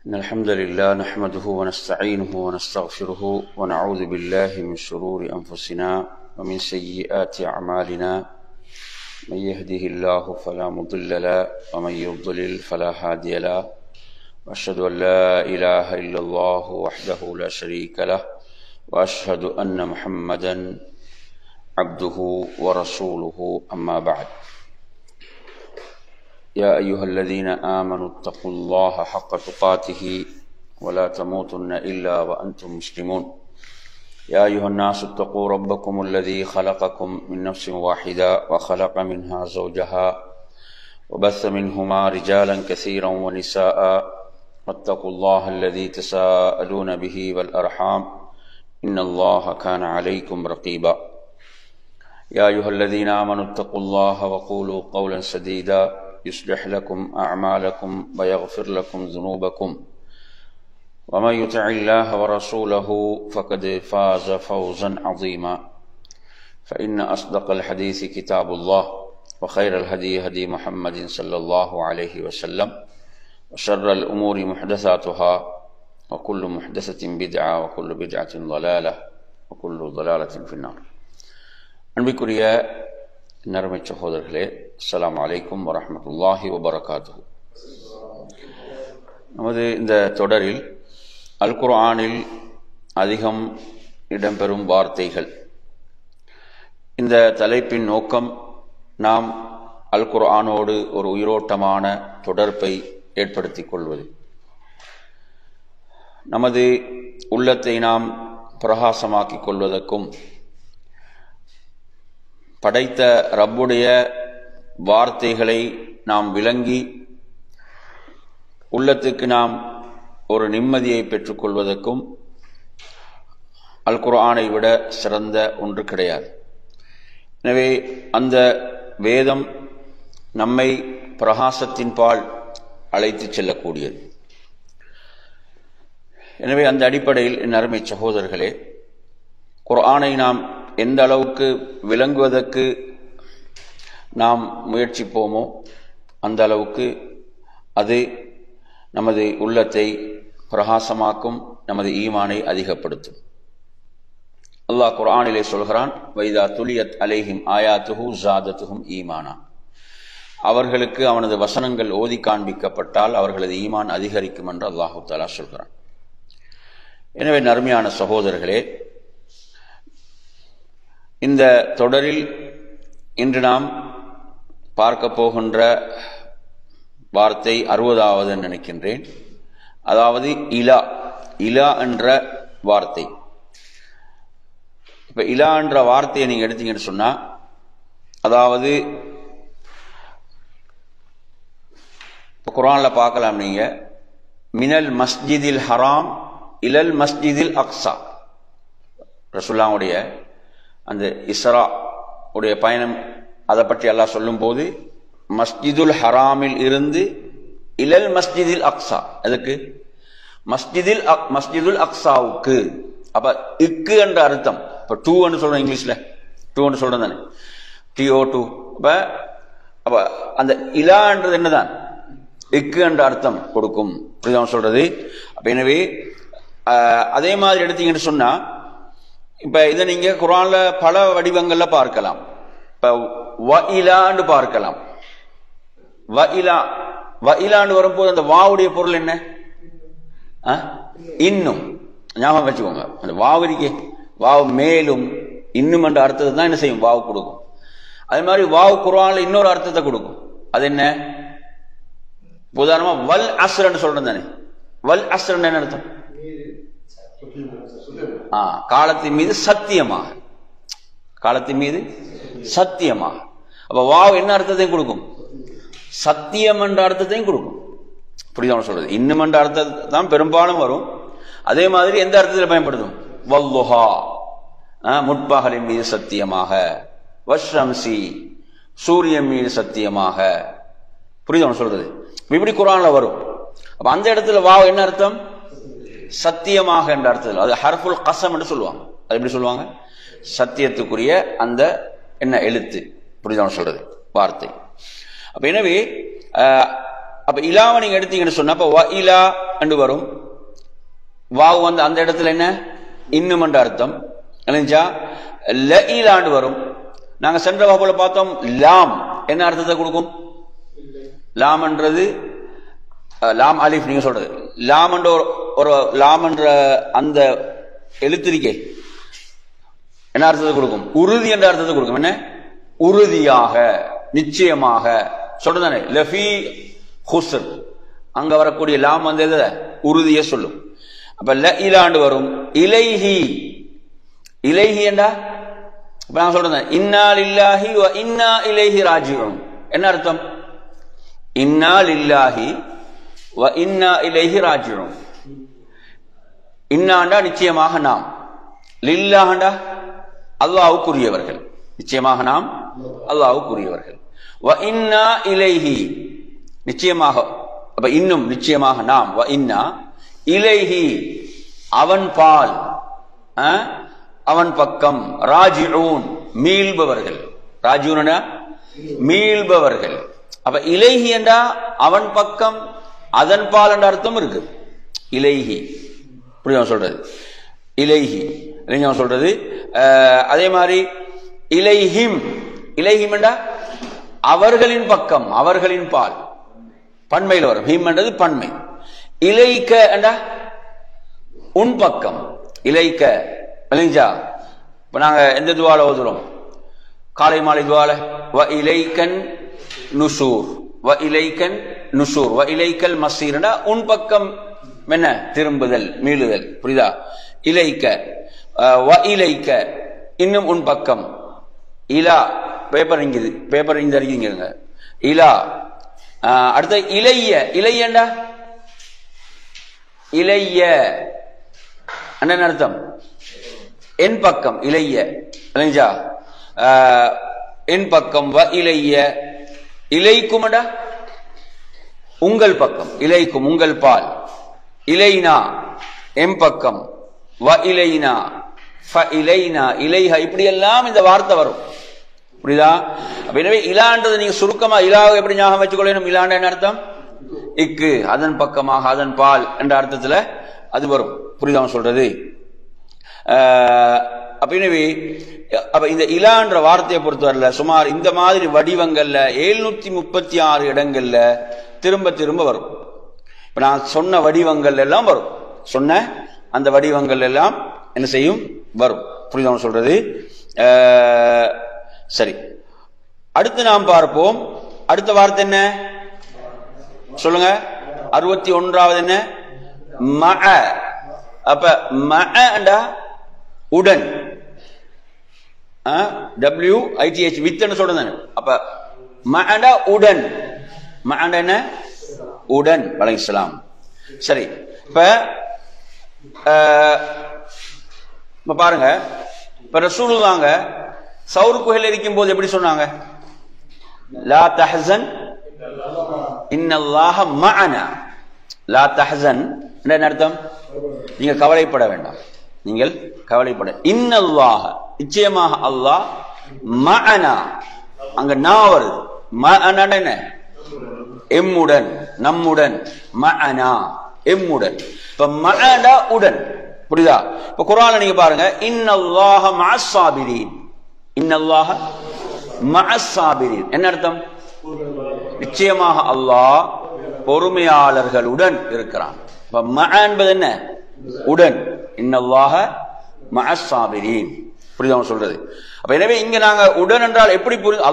إن الحمد لله نحمده ونستعينه ونستغفره ونعوذ بالله من شرور أنفسنا ومن سيئات أعمالنا من يهده الله فلا مضل له ومن يضلل فلا هادي له وأشهد أن لا إله إلا الله وحده لا شريك له وأشهد أن محمدا عبده ورسوله أما بعد يا أيها الذين آمنوا اتقوا الله حق تقاته ولا تموتن إلا وأنتم مسلمون يا أيها الناس اتقوا ربكم الذي خلقكم من نفس واحدة وخلق منها زوجها وبث منهما رجالا كثيرا ونساء واتقوا الله الذي تساءلون به والأرحام إن الله كان عليكم رقيبا يا أيها الذين آمنوا اتقوا الله وقولوا قولا سديدا يصلح لكم أعمالكم ويغفر لكم ذنوبكم ومن يطع الله ورسوله فقد فاز فوزا عظيما فإن أصدق الحديث كتاب الله وخير الهدي هدي محمد صلى الله عليه وسلم وشر الأمور محدثاتها وكل محدثة بدعة وكل بدعة ضلالة وكل ضلالة في النار. அன்பிற்குரிய நறுமை சகோதரர்களே, அஸ்ஸலாமு அலைக்கும் வரஹ்மத்துல்லாஹி வபரகாத்துஹு. நமது இந்த தொடரில் அல் குர்ஆனில் அதிகம் இடம்பெறும் வார்த்தைகள், இந்த தலைப்பின் நோக்கம் நாம் அல் குர்ஆனோடு ஒரு உயிரோட்டமான தொடர்பை ஏற்படுத்திக் கொள்வது, நமது உள்ளத்தை நாம் பிரகாசமாக்கிக் கொள்வதற்கும் படைத்த ரப்புடைய வார்த்தைகளை நாம் விளங்கி உள்ளத்துக்கு நாம் ஒரு நிம்மதியை பெற்றுக்கொள்வதற்கும் அல் குர்ஆனை விட சிறந்த ஒன்று கிடையாது. எனவே அந்த வேதம் நம்மை பிரகாசத்தின் பால் அழைத்து செல்லக்கூடியது. எனவே அந்த அடிப்படையில் என் அருமை சகோதரர்களே, குர்ஆனை நாம் எந்த அளவுக்கு விளங்குவதற்கு நாம் முயற்சிப்போமோ அந்த அளவுக்கு அது நமது உள்ளத்தை பிரகாசமாக்கும், நமது ஈமானை அதிகப்படுத்தும். அல்லாஹ் குர்ஆனிலே சொல்கிறான், வைதா துலியத் அலைஹிம் ஆயாத்துஹு ஜாதத்துஹும் ஈமானா. அவர்களுக்கு அவனது வசனங்கள் ஓதி காண்பிக்கப்பட்டால் அவர்களது ஈமான் அதிகரிக்கும் என்று அல்லாஹு தஆலா சொல்கிறான். எனவே நறுமையான சகோதரர்களே, இந்த தொடரில் இன்று நாம் பார்க்க போகின்ற வார்த்தை 60வது நினைக்கின்றேன். அதாவது இலா. இலா என்ற வார்த்தை. இப்ப இலா என்ற வார்த்தையை நீங்க எடுத்தீங்கன்னு சொன்னா, அதாவது குர்ஆன்ல பார்க்கலாம் நீங்க, மினல் மஸ்ஜிதில் ஹராம் இலல் மஸ்ஜிதில் அக்ஸா. ரசூலுல்லாஹ்வுடைய அந்த இஸ்ரா உடைய பயணம், அதை பற்றி அல்லாஹ் சொல்லும் போது மஸ்ஜிதுல் ஹராமில் இருந்து இலல் மஸ்ஜிதில் அக்ஸா, அதுக்கு மஸ்ஜிதுல் அக்ஸாவுக்கு. அப்ப இக்கு என்ற அர்த்தம். இப்ப டூ சொல்றோம் இங்கிலீஷ்ல, டூ சொல்றோம் தானே, TO2. அப்ப அந்த இலான்றது என்னதான், இக்கு என்ற அர்த்தம் கொடுக்கும். புரியுதா சொல்றது? அப்ப எனவே அதே மாதிரி எடுத்தீங்கன்னு சொன்னா, இப்ப இதை நீங்க குர்ஆன்ல பல வடிவங்கள்ல பார்க்கலாம். இப்ப வஇலான்னு பார்க்கலாம். வஇலான்னு வரும்போது அந்த வாவுடைய பொருள் என்ன? இன்னும். ஞாபகம் வச்சுக்கோங்க, அந்த வாவு இருக்கே, வாவு மேலும் இன்னும் என்ற அர்த்தத்தை தான் என்ன செய்யும், வாவு கொடுக்கும். அதே மாதிரி வாவு குர்ஆன்ல இன்னொரு அர்த்தத்தை கொடுக்கும். அது என்ன? உதாரணமா வல் அஸ்ர்ன்னு சொல்றேன் தானே, வல் அஸ்ர்ன்னு என்ன அர்த்தம்? காலத்தின் மீது சத்தியமாக, காலத்தின் மீது சத்தியமாக. அப்ப வாவ் என்ன அர்த்தத்தையும் கொடுக்கும்? சத்தியம் என்ற அர்த்தத்தையும் கொடுக்கும். புரியுதா சொல்றது? இன்னும் என்ற அர்த்தம் தான் பெரும்பாலும் வரும். அதே மாதிரி எந்த அர்த்தத்தில் பயன்படுத்தும்? வல்லுஹா, முற்பகலின் மீது சத்தியமாக, வஷ்ரம்சி, சூரியன் மீது சத்தியமாக. புரியுதா சொல்றது? இப்படி குர்ஆன்ல வரும். அப்ப அந்த இடத்துல வாவ் என்ன அர்த்தம்? சத்தியமாக என்ற அர்த்தத்தில். அது ஹர்ஃபுல் கஸம் என்று சொல்லுவாங்க. அது எப்படி சொல்லுவாங்க? சத்தியத்துக்குரிய அந்த என்ன எழுத்து. புரியுதா சொல்றது? வார்த்தை. அப்ப எனவே அப்ப இலாவை நீங்க எடுத்தீங்கன்னு சொன்னா அப்ப வ இலா என்று வரும். வாவ் வந்து அந்த இடத்துல என்ன இன்னும் என்ற அர்த்தம் இல்லைஞ்சா. ல இலாண்டு வரும். நாங்க சென்ற வகுப்புல பார்த்தோம் லாம் என்ன அர்த்தத்தை கொடுக்கும்? லாம் என்றது லாம் அலிஃப் நீங்க சொல்றது லாம் என்ற ஒரு லாம் என்ற அந்த எழுத்திரிக்கை என்ன அர்த்தத்தை கொடுக்கும்? உறுதி என்ற அர்த்தத்தை கொடுக்கும். என்ன உறுதியாக நிச்சயமாக சொல்றதானே லஃபி ஹுஸ்ர் அங்க வரக்கூடிய லாம் வந்து உறுதியை சொல்லும். அப்ப ல இலாண்டு வரும். இலைஹி இலைஹி என்றா இப்ப நான் சொல்றேன் இன்னா லில்லாஹி வ இன்னா இலைஹி ராஜிஊன் என்ன அர்த்தம்? இன்னா லில்லாஹி வ இன்னா இலைஹி ராஜிஊன். இன்னாண்டா நிச்சயமாக நாம், லில்லாஹ்ண்டா அல்லாஹ்வுக்குரியவர்கள், நிச்சயமாக நாம் அல்லாஹ்வுக்குரியவர்கள். வ இன்னா இலைஹி நிச்சயமாக, அப்ப இன்னும் நிச்சயமாக நாம், வ இன்னா இலைஹி அவன் பால் அவன் பக்கம், ராஜிஊன் மீள்பவர்கள், ராஜிஊன் மீள்பவர்கள். அப்ப இலைஹி என்றா அவன் பக்கம் அதன் பால் என்ற அர்த்தம் இருக்கு. இலைஹி புரியுதா சொல்றது? இலைஹி சொல்றது. அதே மாதிரி இலைஹிம் இலைஹிம் என்றா அவர்களின் பக்கம் அவர்களின் பால் பன்மையில் வரும். ஹிம் என்றது பன்மை. இலைக்க என்றா உன் பக்கம். இலைக்க இல்லைஞ்சா. இப்ப நாங்க எந்த துவால ஓதுறோம்? காலை மாலை துவால வ இலைக்கன் நுஷூர் வ இலைக்கன் நுஷூர் வ இலைக்கல் மஸீர்னா உன் பக்கம் என்ன திரும்புதல் மீளுதல். புரியுதா? இலைக்க வ இலைக்க இன்னும் உன் பக்கம். இலா பேப்பர் இங்குது, பேப்பர் இந்த அறிக்கீங்க. இலா அடுத்த இலைய இலையண்டா இலைய என்ன அர்த்தம்? என் பக்கம் இலைய இல்லைஞ்சா. என் பக்கம் வ இலைய இலைக்கும்டா உங்கள் பக்கம், இலைக்கும் உங்கள் பால். இலைனா எம் பக்கம், வ இலைனா ஃப இலைனா இலைஹா இப்படி எல்லாம் இந்த வார்த்தை வரும். புரியுதா? எனவே இலான்றது நீங்க சுருக்கமா இலாவை எப்படி ஞாபகம் வச்சுக்கொள்ளணும்? இலாண்ட என்ன அர்த்தம்? இக்கு அதன் பக்கமாக அதன் பால் என்ற அர்த்தத்துல அது வரும். புரியுதா சொல்றது? அப்ப இந்த இலான்ற வார்த்தையை பொறுத்தவரையில சுமார் இந்த மாதிரி வடிவங்கள்ல 736 இடங்கள்ல திரும்ப திரும்ப வரும். இப்ப நான் சொன்ன வடிவங்கள் எல்லாம் வரும். சொன்ன அந்த வடிவங்கள் எல்லாம் என்ன செய்யும்? வரும். புரியுதா சொல்றது? சரி, அடுத்து நாம் பார்ப்போம். அடுத்த வார்த்தை என்ன சொல்லுங்க? 61வது என்ன? மஅ. அப்ப மஅண்டா உடன், WITH வித்ன்னு சொல்றேன். அப்ப மஅண்டா உடன், மஅண்டா என்ன? உடன். வலைஹிஸ்ஸலாம். சரி, இப்ப பாருங்க, இப்ப ரசூலுல்லாஹ் சௌர் குகையில் இருக்கும் போது எப்படி சொன்னாங்க? லா தஹ்சன் இன்னல்லாஹ மஅனா. லா தஹ்சன் என்ன அர்த்தம்? நீங்க கவலைப்பட வேண்டாம், நீங்கள் கவலைப்பட. இன்னல்லாஹ நிச்சயமாக அல்லாஹ், மஅனா அங்க நான் வருது. மஅனா என்ன? எம்முடன், நம்முடன். மஅனா எம்முடன். இப்ப மஅனா உடன். புரியுதா? இப்ப குர்ஆன்ல நீங்க பாருங்க, இன்னல்லாஹ மஅஸ் ஸாபிரீன். இன்னல்லாஹ மஅஸ் ஸாபிரீன் என்ன அர்த்தம்? நிச்சயமாக அல்லாஹ் பொறுமையாளர்களுடன் இருக்கிறான். இப்ப மஅ என்பது என்ன? உடன். இன்னல்லாஹ மஅஸ் ஸாபிரீன். புரியுதா சொல்றது? அப்ப எனவே இங்க நாங்க உடன் என்றால் எப்படி புரியுது?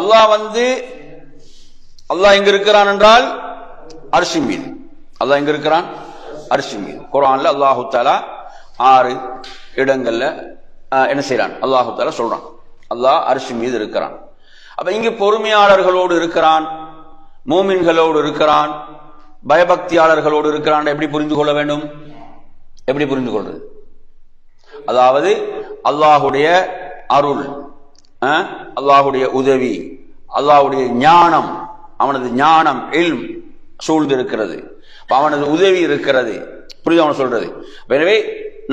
அல்லாஹ் எங்க இருக்கிறான் என்றால் அர்ஷ் மீது. அல்லாஹ் எங்க இருக்கிறான்? அர்ஷ் மீது. குர்ஆன்ல அல்லாஹ் தஆலா 6 இடங்கள்ல என்ன செய்யறான்? அல்லாஹ் தஆலா சொல்றான் அல்லாஹ் அர்ஷ் மீது இருக்கிறான். அப்ப இங்க பொறுமையாளர்களோடு இருக்கிறான், மூமின்களோடு இருக்கிறான், பயபக்தியாளர்களோடு இருக்கிறான். எப்படி புரிந்து கொள்ள வேண்டும்? எப்படி புரிந்து கொள்றது? அதாவது அல்லாஹுடைய அருள், அல்லாஹுடைய உதவி, அல்லாஹுடைய ஞானம், அவனது ஞானம் இல்ம் சூழ்ந்து இருக்கிறது, அவனது உதவி இருக்கிறது. புரியுது அவன் சொல்றது? எனவே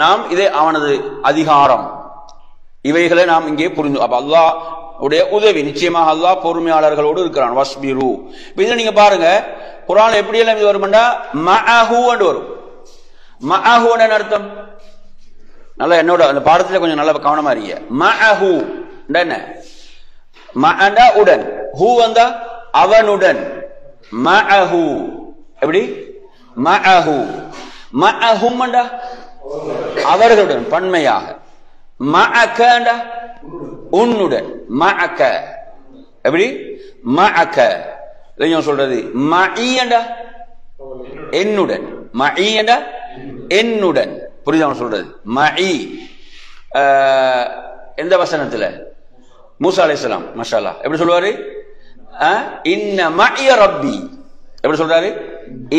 நாம் இதை அவனது அதிகாரம் இவைகளை நாம் இங்கே புரிந்து. அப்ப அல்லாஹ் உடைய உதவி, நிச்சயமாக அல்லாஹ் பொறுமையாளர்களோடு இருக்கிறான். வஸ்பிரு. இப்ப இதை நீங்க பாருங்க, குர்ஆன்ல எப்படி எல்லாம் இது வரும்னா மஅஹு என்று வரும். மஅஹு என்ன அர்த்தம்? நல்லா என்னோட அந்த பாடத்துல கொஞ்சம் நல்லா கவனமா இருங்க. மஅஹு என்ன? மஅனா உடன், ஹூ வந்தா அவனுடன். மஅஹு எப்படி? மஅஹு. மஅஹும் என்றா அவர்களுடன் பன்மையாக. மஅக என்றா உன்னுடன். மஅக எப்படி? மஅக. இதையும் சொல்றது மஇ என்றா என்னுடன். மஇ என்றா என்னுடன். புரியுதா சொல்றது? மஇ எந்த வசனத்துல? மூசா அலைஹிஸ்ஸலாம். மாஷாஅல்லாஹ் எப்படி சொல்லுவாரு? இன்ன மஇய ரப்பி. எப்படி சொல்றாரு?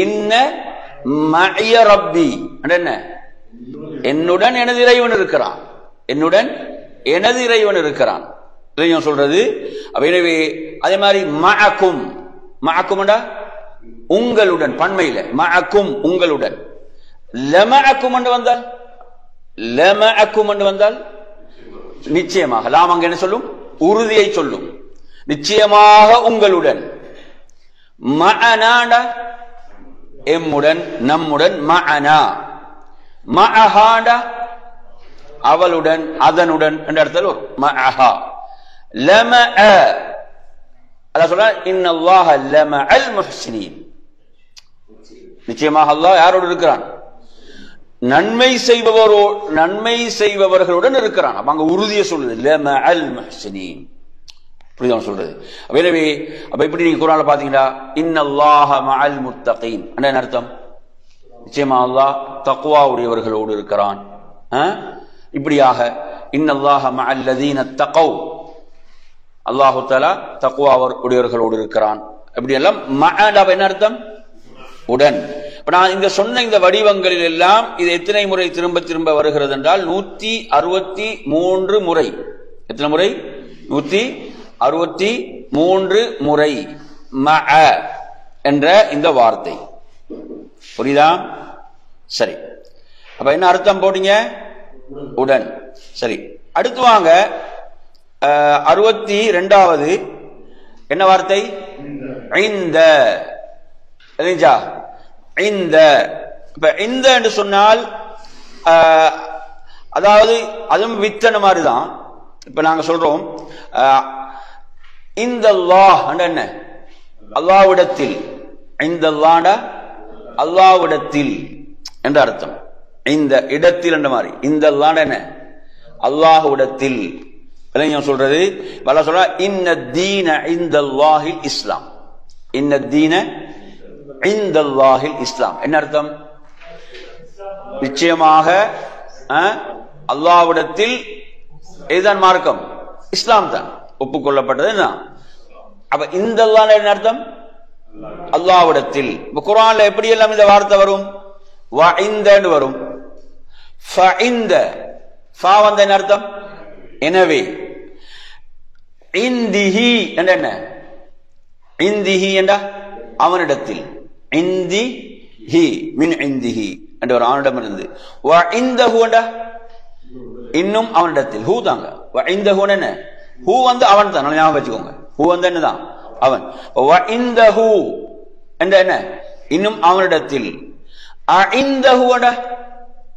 இன்ன மஇய ரப்பி என்ன? என்னுடன் எனது இறைவன் இருக்கிறான். என்னுடன் எனது இறைவன் இருக்கிறான். இதையும் சொல்றது. எனவே அதே மாதிரி மஅக்கும். மஅக்கும் என்றா உங்களுடன் பன்மையில. மஅக்கும் உங்களுடன். லமஅக்கும் என்று வந்தால், லமஅக்கும் என்று வந்தால் நிச்சயமாக லாம் அங்க என்ன சொல்லும்? உறுதியை சொல்லும். நிச்சயமாக உங்களுடன். மஅனா எம்முடன் நம்முடன். மஅனா. மஅஹா அவளுடன் அதனுடன் என்ற அர்த்தத்தில் வரும். மஅஹா. லமஅ அல்லாஹ் சொல்றார் இன்னல்லாஹ லமஅல் முஹ்சினீன். நிச்சயமாக அல்லாஹ் யாரோடு இருக்கிறான்? நன்மை செய்பவர்களுடன் இருக்கிறான். அப்ப அங்க உறுதியை சொல்லுது. லமஅல் முஹ்சினீன். புரியுதா சொல்றது? எனவே அப்ப இப்படி நீங்க குர்ஆன்ல பாத்தீங்கன்னா இன்னல்லாஹ மஅல் முத்தகீன் என்ன அர்த்தம்? நிச்சயமா அல்லாஹ் தக்வா உடையவர்களோடு இருக்கிறான். இப்படியாக இன்னல்லாஹ மஅல் லதீன தகவ், அல்லாஹு தஆலா தக்வா உடையவர்களோடு இருக்கிறான். இப்படி எல்லாம் மஅனா என்ன அர்த்தம்? உடன். இப்ப நான் இங்க சொன்ன இந்த வடிவங்களில் எல்லாம் இது எத்தனை முறை திரும்ப திரும்ப வருகிறது என்றால் 163 முறை. எத்தனை முறை? 163 முறை மஅ என்ற இந்த வார்த்தை. புரியுதா? சரி. அப்ப என்ன அர்த்தம் போட்டீங்க? உடன். சரி, அடுத்து வாங்க. 62வது என்ன வார்த்தை? இந்த. இந்த. இப்ப இந்த என்று சொன்னால் அதாவது அதுவும் வித்தன மாதிரிதான். இப்ப நாங்க சொல்றோம் இந்த அல்லாஹ் என்ன? அல்லாஹ்விடத்தில். இந்த அல்லாஹ்விடத்தில் என்ற அர்த்தம். இந்த இடத்தில் என்ற மாதிரி. இந்த அல்லாஹ் என்ன? அல்லாஹ்விடத்தில். சொல்றது அல்லாஹ் சொல்ற இன்ன தீன இன்தல்லாஹில் இஸ்லாம். இன்ன தீன இன்தல்லாஹில் இஸ்லாம் என்ன அர்த்தம்? நிச்சயமாக அல்லாஹ்விடத்தில் இதுதான் மார்க்கம், இஸ்லாம் தான் ஒப்புக்கொள்ளப்பட்டது. அப்ப இந்த அல்லாஹ் என்ன அர்த்தம்? அல்லாஹ்விடத்தில். குர்ஆன்ல எப்படி எல்லாம் இந்த வார்த்தை வரும்? வ இந்தன்னு வரும். ஃப இந்த. ஃபா வந்த என்ன அர்த்தம்? எனவே. இந்திஹி என்ற என்ன? இந்திஹி என்றா அவனிடத்தில். இந்திஹி மின் இந்திஹி என்ற ஒரு அவனிடமிருந்து. வ இந்தஹு என்றா இன்னும் அவனிடத்தில். ஹூ தாங்க. வ இந்தஹு என்ன? ஹூ வந்து அவன் தான். ஞாபகம் வச்சுக்கோங்க. ஹூ வந்து என்னதான்? அவன். வ இந்தஹு என்ற என்ன? இன்னும் அவனிடத்தில். இந்தஹு என்றா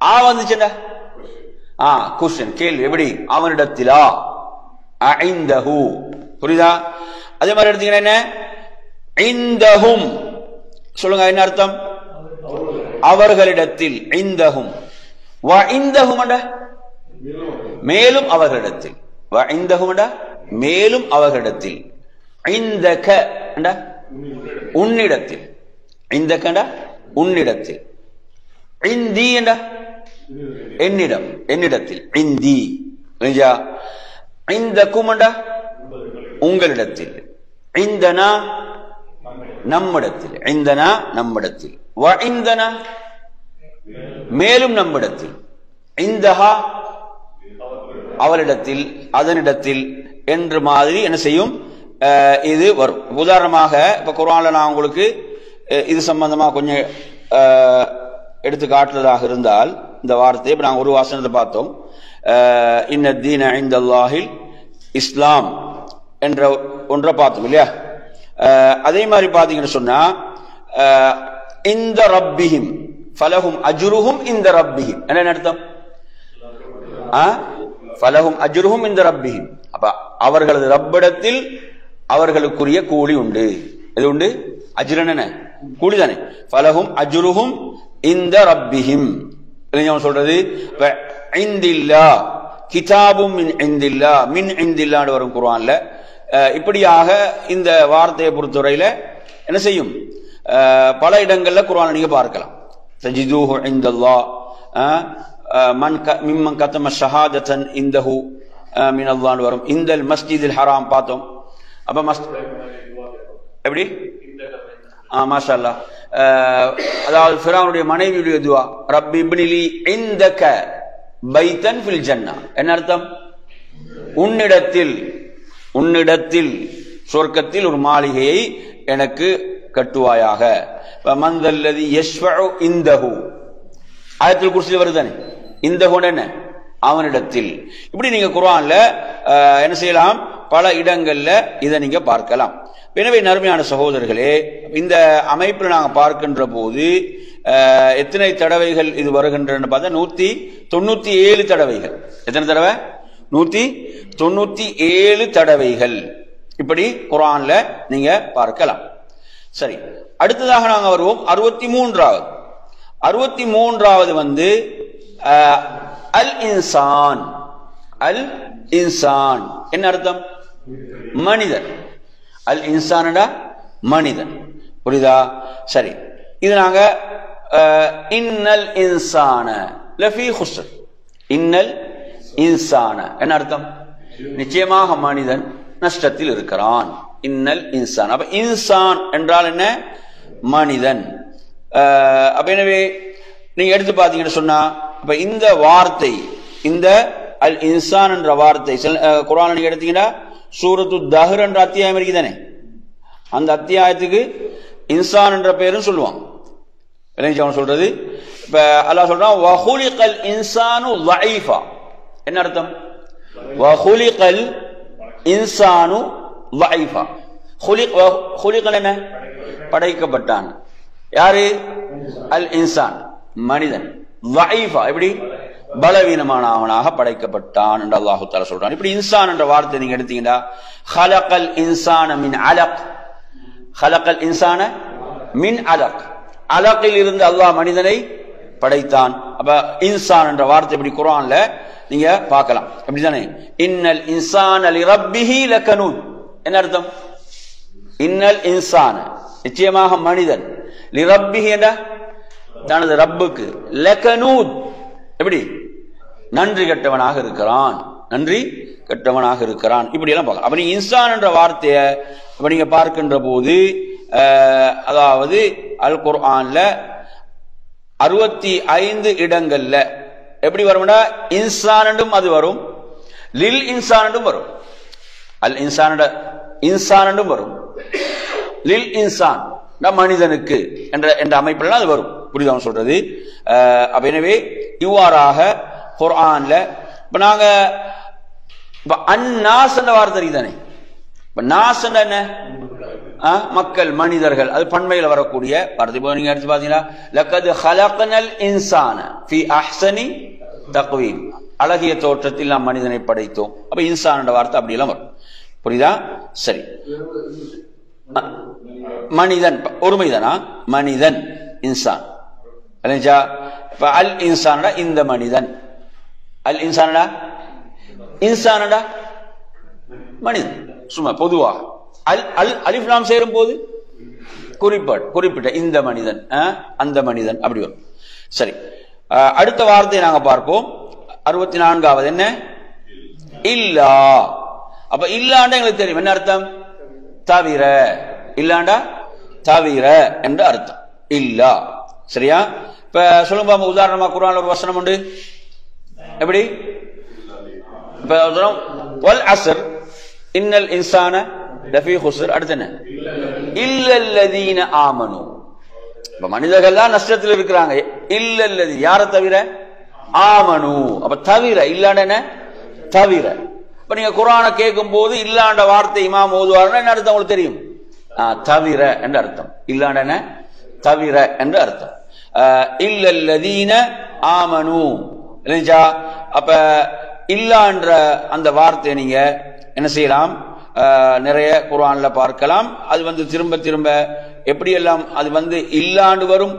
ஆ வந்துச்சுண்டா குஸ்டின் கேள்வி. எப்படி? அவனிடத்திலா. ஐந்தஹு. புரியுதா? அதே மாதிரி எடுத்தீங்கன்னா என்ன? இந்தஹும் சொல்லுங்க என்ன அர்த்தம்? அவர்களிடத்தில். இந்தஹும். வ இந்தஹும் என்றா மேலும் அவர்களிடத்தில். வ இந்தஹும் என்றா மேலும் அவர்களிடத்தில். இந்தக என்றா உன்னிடத்தில். இந்தக என்றா உன்னிடத்தில். இந்தி என்றா என்னிடம், என்னிடத்தில். இந்தி. இந்த குமண்டா உங்களிடத்தில். இந்தனா நம்மிடத்தில். இந்தனா நம்மிடத்தில். வ இந்தனா மேலும் நம்மிடத்தில். இந்தஹா அவளிடத்தில், அதனிடத்தில் என்று மாதிரி என்ன செய்யும் இது வரும். உதாரணமாக இப்ப குர்ஆன்ல நான் உங்களுக்கு இது சம்பந்தமா கொஞ்சம் எடுத்து காட்டுறதாக இருந்தால் இந்த வார்த்தையை இப்ப நாங்கள் ஒரு வாசனத்தை பார்த்தோம். இன்ன தீன இன்தல்லாஹில் இஸ்லாம் என்ற ஒன்றை பார்த்தோம் இல்லையா? அதே மாதிரி பார்த்தீங்கன்னு சொன்னா இந்த ரப்பிஹிம் ஃபலஹும் அஜ்ருஹும் இந்த ரப்பிஹிம் என்ன அர்த்தம்? ஃபலஹும் அஜ்ருஹும் இந்த ரப்பிஹிம். அப்ப அவர்களது ரப்பிடத்தில் அவர்களுக்குரிய கூலி உண்டு. எது உண்டு? அஜ்ரன் என்ன? கூலி தானே. ஃபலஹும் அஜ்ருஹும் இந்த ரப்பிஹிம் சொல்றது இந்தில்லா கிதாபும் மின் இந்தில்லா மின் இந்தில்லான்னு வரும் குர்ஆன்ல. இப்படியாக இந்த வார்த்தையை பொறுத்தவரையில என்ன செய்யும்? பல இடங்கள்ல குர்ஆன்ல நீங்க பார்க்கலாம். தஜிதுஹு இந்தல்லாஹ் மிம்மன் கதம ஷஹாதத்தன் இந்தஹு மினல்லாஹ்னு வரும். இந்தல் மஸ்ஜிதில் ஹராம் பார்த்தோம். அப்ப எப்படி மாஷா அல்லாஹ், அதாவது ஃபிரௌனுடைய மனைவியுடைய துஆ ரப்பி இப்னிலி இந்தக பைத்தன் ஃபில் ஜன்னா என்ன அர்த்தம்? உன்னிடத்தில் சொர்க்கத்தில் ஒரு மாளிகையை எனக்கு கட்டுவாயாக. மந்தல்லதி யஷ்ஃபஉ இந்தஹு ஆயத்துல் குர்சியில் வருதானே, இந்தஹு என்ன? அவனிடத்தில். இப்படி நீங்க குர்ஆன்ல என்ன செய்யலாம்? பல இடங்கள்ல இதை நீங்க பார்க்கலாம். எனவே நறுமையான சகோதரர்களே, இந்த அமைப்பில் நாங்கள் பார்க்கின்ற போது எத்தனை தடவைகள் இது வருகின்றன பார்த்தா 197 தடவைகள். எத்தனை தடவை? 197 தடவைகள் இப்படி குர்ஆன்ல நீங்க பார்க்கலாம். சரி, அடுத்ததாக நாங்கள் வருவோம் 63வது. 63வது வந்து அல் இன்சான். அல் இன்சான் என்ன அர்த்தம்? மனிதன். அல் இன்சானடா மனிதன். புரியுதா? சரி, இது நாங்க இன்னல் இன்சான லஃபீ குஸ்ர். இன்னல் இன்சான என்ன அர்த்தம்? நிச்சயமாக மனிதன் நஷ்டத்தில் இருக்கிறான். இன்னல் இன்சான். அப்ப இன்சான் என்றால் என்ன? மனிதன். அப்ப எனவே நீங்க எடுத்து பார்த்தீங்கன்னு சொன்னா, அப்ப இந்த வார்த்தை, இந்த அல் இன்சான் என்ற வார்த்தை குர்ஆன்ல நீங்க எடுத்தீங்கன்னா சூரத்து தஹர் என்ற அத்தியாயம் இருக்கு தானே, அந்த அத்தியாயத்துக்கு இன்சான் என்ற பேரும் சொல்லுவாங்க. சொல்றது இப்ப அல்லாஹ் சொல்றான் வஹுலிகல் இன்சானு ضعيفا என்ன அர்த்தம்? வஹுலிகல் இன்சானு ضعيفا. خلق என்ன? படைக்கப்பட்டான். யாரு? அல் இன்சான் மனிதன். ضعيفا எப்படி? பலவீனமான அவனாக படைக்கப்பட்டான் என்று அல்லாஹ் தஆலா சொல்றான். இப்படி இன்சான் என்ற வார்த்தை நீங்க எடுத்தீங்கன்னா خلقல் இன்சான மின் அலக். خلقல் இன்சான மின் அலக். அலக்கில் இருந்து அல்லாஹ் மனிதனை படைத்தான். அப்ப இன்சான் என்ற வார்த்தை இப்படி குர்ஆன்ல நீங்க பார்க்கலாம். அப்படிதானே? இன்னல் இன்சான லிரப்பிஹி லகனூத் என்ன அர்த்தம்? இன்னல் இன்சான நிச்சயமாக மனிதன், லிரப்பிஹி என்ற தனது ரப்புக்கு, லகனூத் எப்படி? நன்றி கெட்டவனாக இருக்கிறான். நன்றி கெட்டவனாக இருக்கிறான். இப்படி எல்லாம் பார்க்கலாம். அப்ப நீங்க இன்சான் என்ற வார்த்தையை அப்ப நீங்க பார்க்கின்ற போது அதாவது அல் குர்ஆன்ல 65 இடங்கள்ல எப்படி வரும்னா இன்சான் என்றும் அது வரும், லில் இன்சான் என்றும் வரும். அல் இன்சான் இன்சான் என்றும் வரும், லில் இன்சான் மனிதனுக்கு என்ற அமைப்பில் அது வரும். புரியுதா சொல்றது? அப்ப எனவே இவ்வாறாக குர்ஆன்ல இப்ப நாங்க அன்னாஸ் என்ற வார்த்தை தானே. இப்ப நாஸ் என்ன? மக்கள், மனிதர்கள். அது பன்மையில வரக்கூடிய வார்த்தை. இப்போ நீங்க எடுத்து பாத்தீங்கன்னா லக்கத் ஹலக்னல் இன்சான ஃபீ அஹ்ஸனி தக்வீம், அழகிய தோற்றத்தில் நாம் மனிதனை படைத்தோம். அப்ப இன்சான் என்ற வார்த்தை அப்படி எல்லாம் வரும். புரியுதா? சரி, மனிதன் ஒருமைதானா? மனிதன் இன்சான். இப்ப அல் இன்சானடா இந்த மனிதன். அல் இன்சானடா இன்சானடா மனிதன். சும்மா பொதுவாக அல் அலிஃப் லாம் சேரும் போது குறிப்பிட்ட இந்த மனிதன், அந்த மனிதன் அப்படி வரும். சரி, அடுத்த வார்த்தையை நாங்க பார்ப்போம். 64வது என்ன? இல்லா. அப்ப இல்லாண்டா எங்களுக்கு தெரியும் என்ன அர்த்தம்? தவிர. இல்லாண்டா தவிர என்ற அர்த்தம். இல்லா. சரியா? இப்ப சொல்லுங்க, உதாரணமா குர்ஆன்ல ஒரு வசனம் உண்டு. எப்படி? இப்ப வல் அஸ்ர் இன்னல் இன்சான லஃபீ குஸ்ர். அடுத்து என்ன? இல்லல்லதீன ஆமனு. இப்ப மனிதர்கள் தான் நஷ்டத்தில் இருக்கிறாங்க. இல்லல்லதி யாரை தவிர? ஆமனு. அப்ப தவிர இல்லாண்ட என்ன? தவிர. இப்ப நீங்க குர்ஆனை கேட்கும் போது இல்லாண்ட வார்த்தை இமாம் ஓதுவாருன்னா என்ன அர்த்தம் உங்களுக்கு தெரியும்? தவிர என்ற அர்த்தம். இல்லாண்ட என்ன? தவிர என்று அர்த்தம். இல்லல்லதீன ஆமனு இல்லையா? அப்ப இல்லா என்ற அந்த வார்த்தை நீங்க என்ன செய்யலாம், நிறைய குர்ஆன்ல பார்க்கலாம். அது திரும்ப திரும்ப எப்படியெல்லாம் அது இல்லாண்டு வரும்,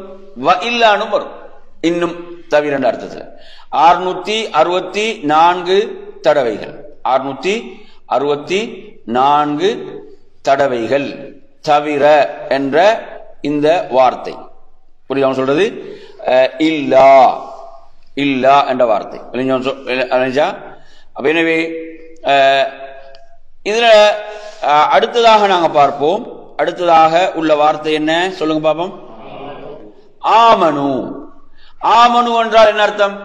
இல்லாண்டு வரும், இன்னும் தவிர என்ற அர்த்தத்தில் 664 தடவைகள், 664 தடவைகள் தவிர என்ற இந்த வார்த்தை. புரியுதா சொல்றது? இல்லா இல்லா என்ற வார்த்தை. எனவே இதுல அடுத்ததாக நாங்க பார்ப்போம். அடுத்ததாக உள்ள வார்த்தை என்ன சொல்லுங்க பாப்போம். ஆமனு. ஆமனு என்றால் என்ன அர்த்தம்?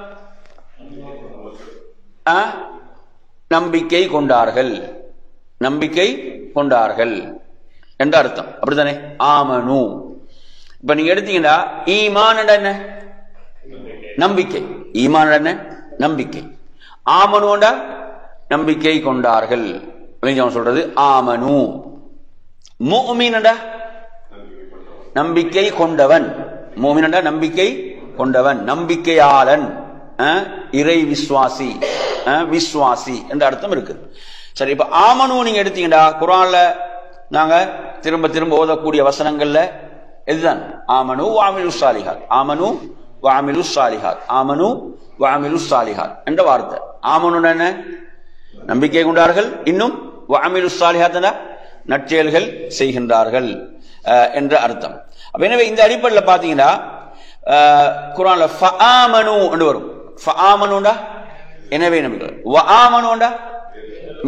நம்பிக்கை கொண்டார்கள், நம்பிக்கை கொண்டார்கள் என்ற அர்த்தம். அப்படித்தானே? ஆமனு. இப்ப நீங்க எடுத்தீங்கன்னா ஈமான் என்ன? நம்பிக்கை. ஈமான் என்ன? நம்பிக்கை. ஆமனு நம்பிக்கை கொண்டார்கள் சொல்றது ஆமனு. முஃமின் நம்பிக்கை கொண்டவன். முஃமின் நம்பிக்கை கொண்டவன், நம்பிக்கையாளன், இறை விசுவாசி, விசுவாசி என்ற அர்த்தம் இருக்கு. சரி, இப்ப ஆமனு நீங்க எடுத்தீங்கடா குர்ஆன்ல நாங்க திரும்ப திரும்ப ஓதக்கூடிய வசனங்கள்ல இதுதான் ஆமனு வஅமிலு ஸாலிஹாத், ஆமனு வஅமிலு ஸாலிஹாத், ஆமனு வஅமிலு ஸாலிஹாத் என்ற வார்த்தை. ஆமனு என்ன? நம்பிக்கை கொண்டார்கள். இன்னும் வஅமிலு ஸாலிஹாத் நற்செயல்கள் செய்கின்றார்கள் என்ற அர்த்தம். அப்ப எனவே இந்த அடிப்படையில் பாத்தீங்கன்னா குர்ஆன்ல ஃபஆமனு என்று வரும். ஃபஆமனுடா எனவே நம்பிக்கை, வஆமனுடா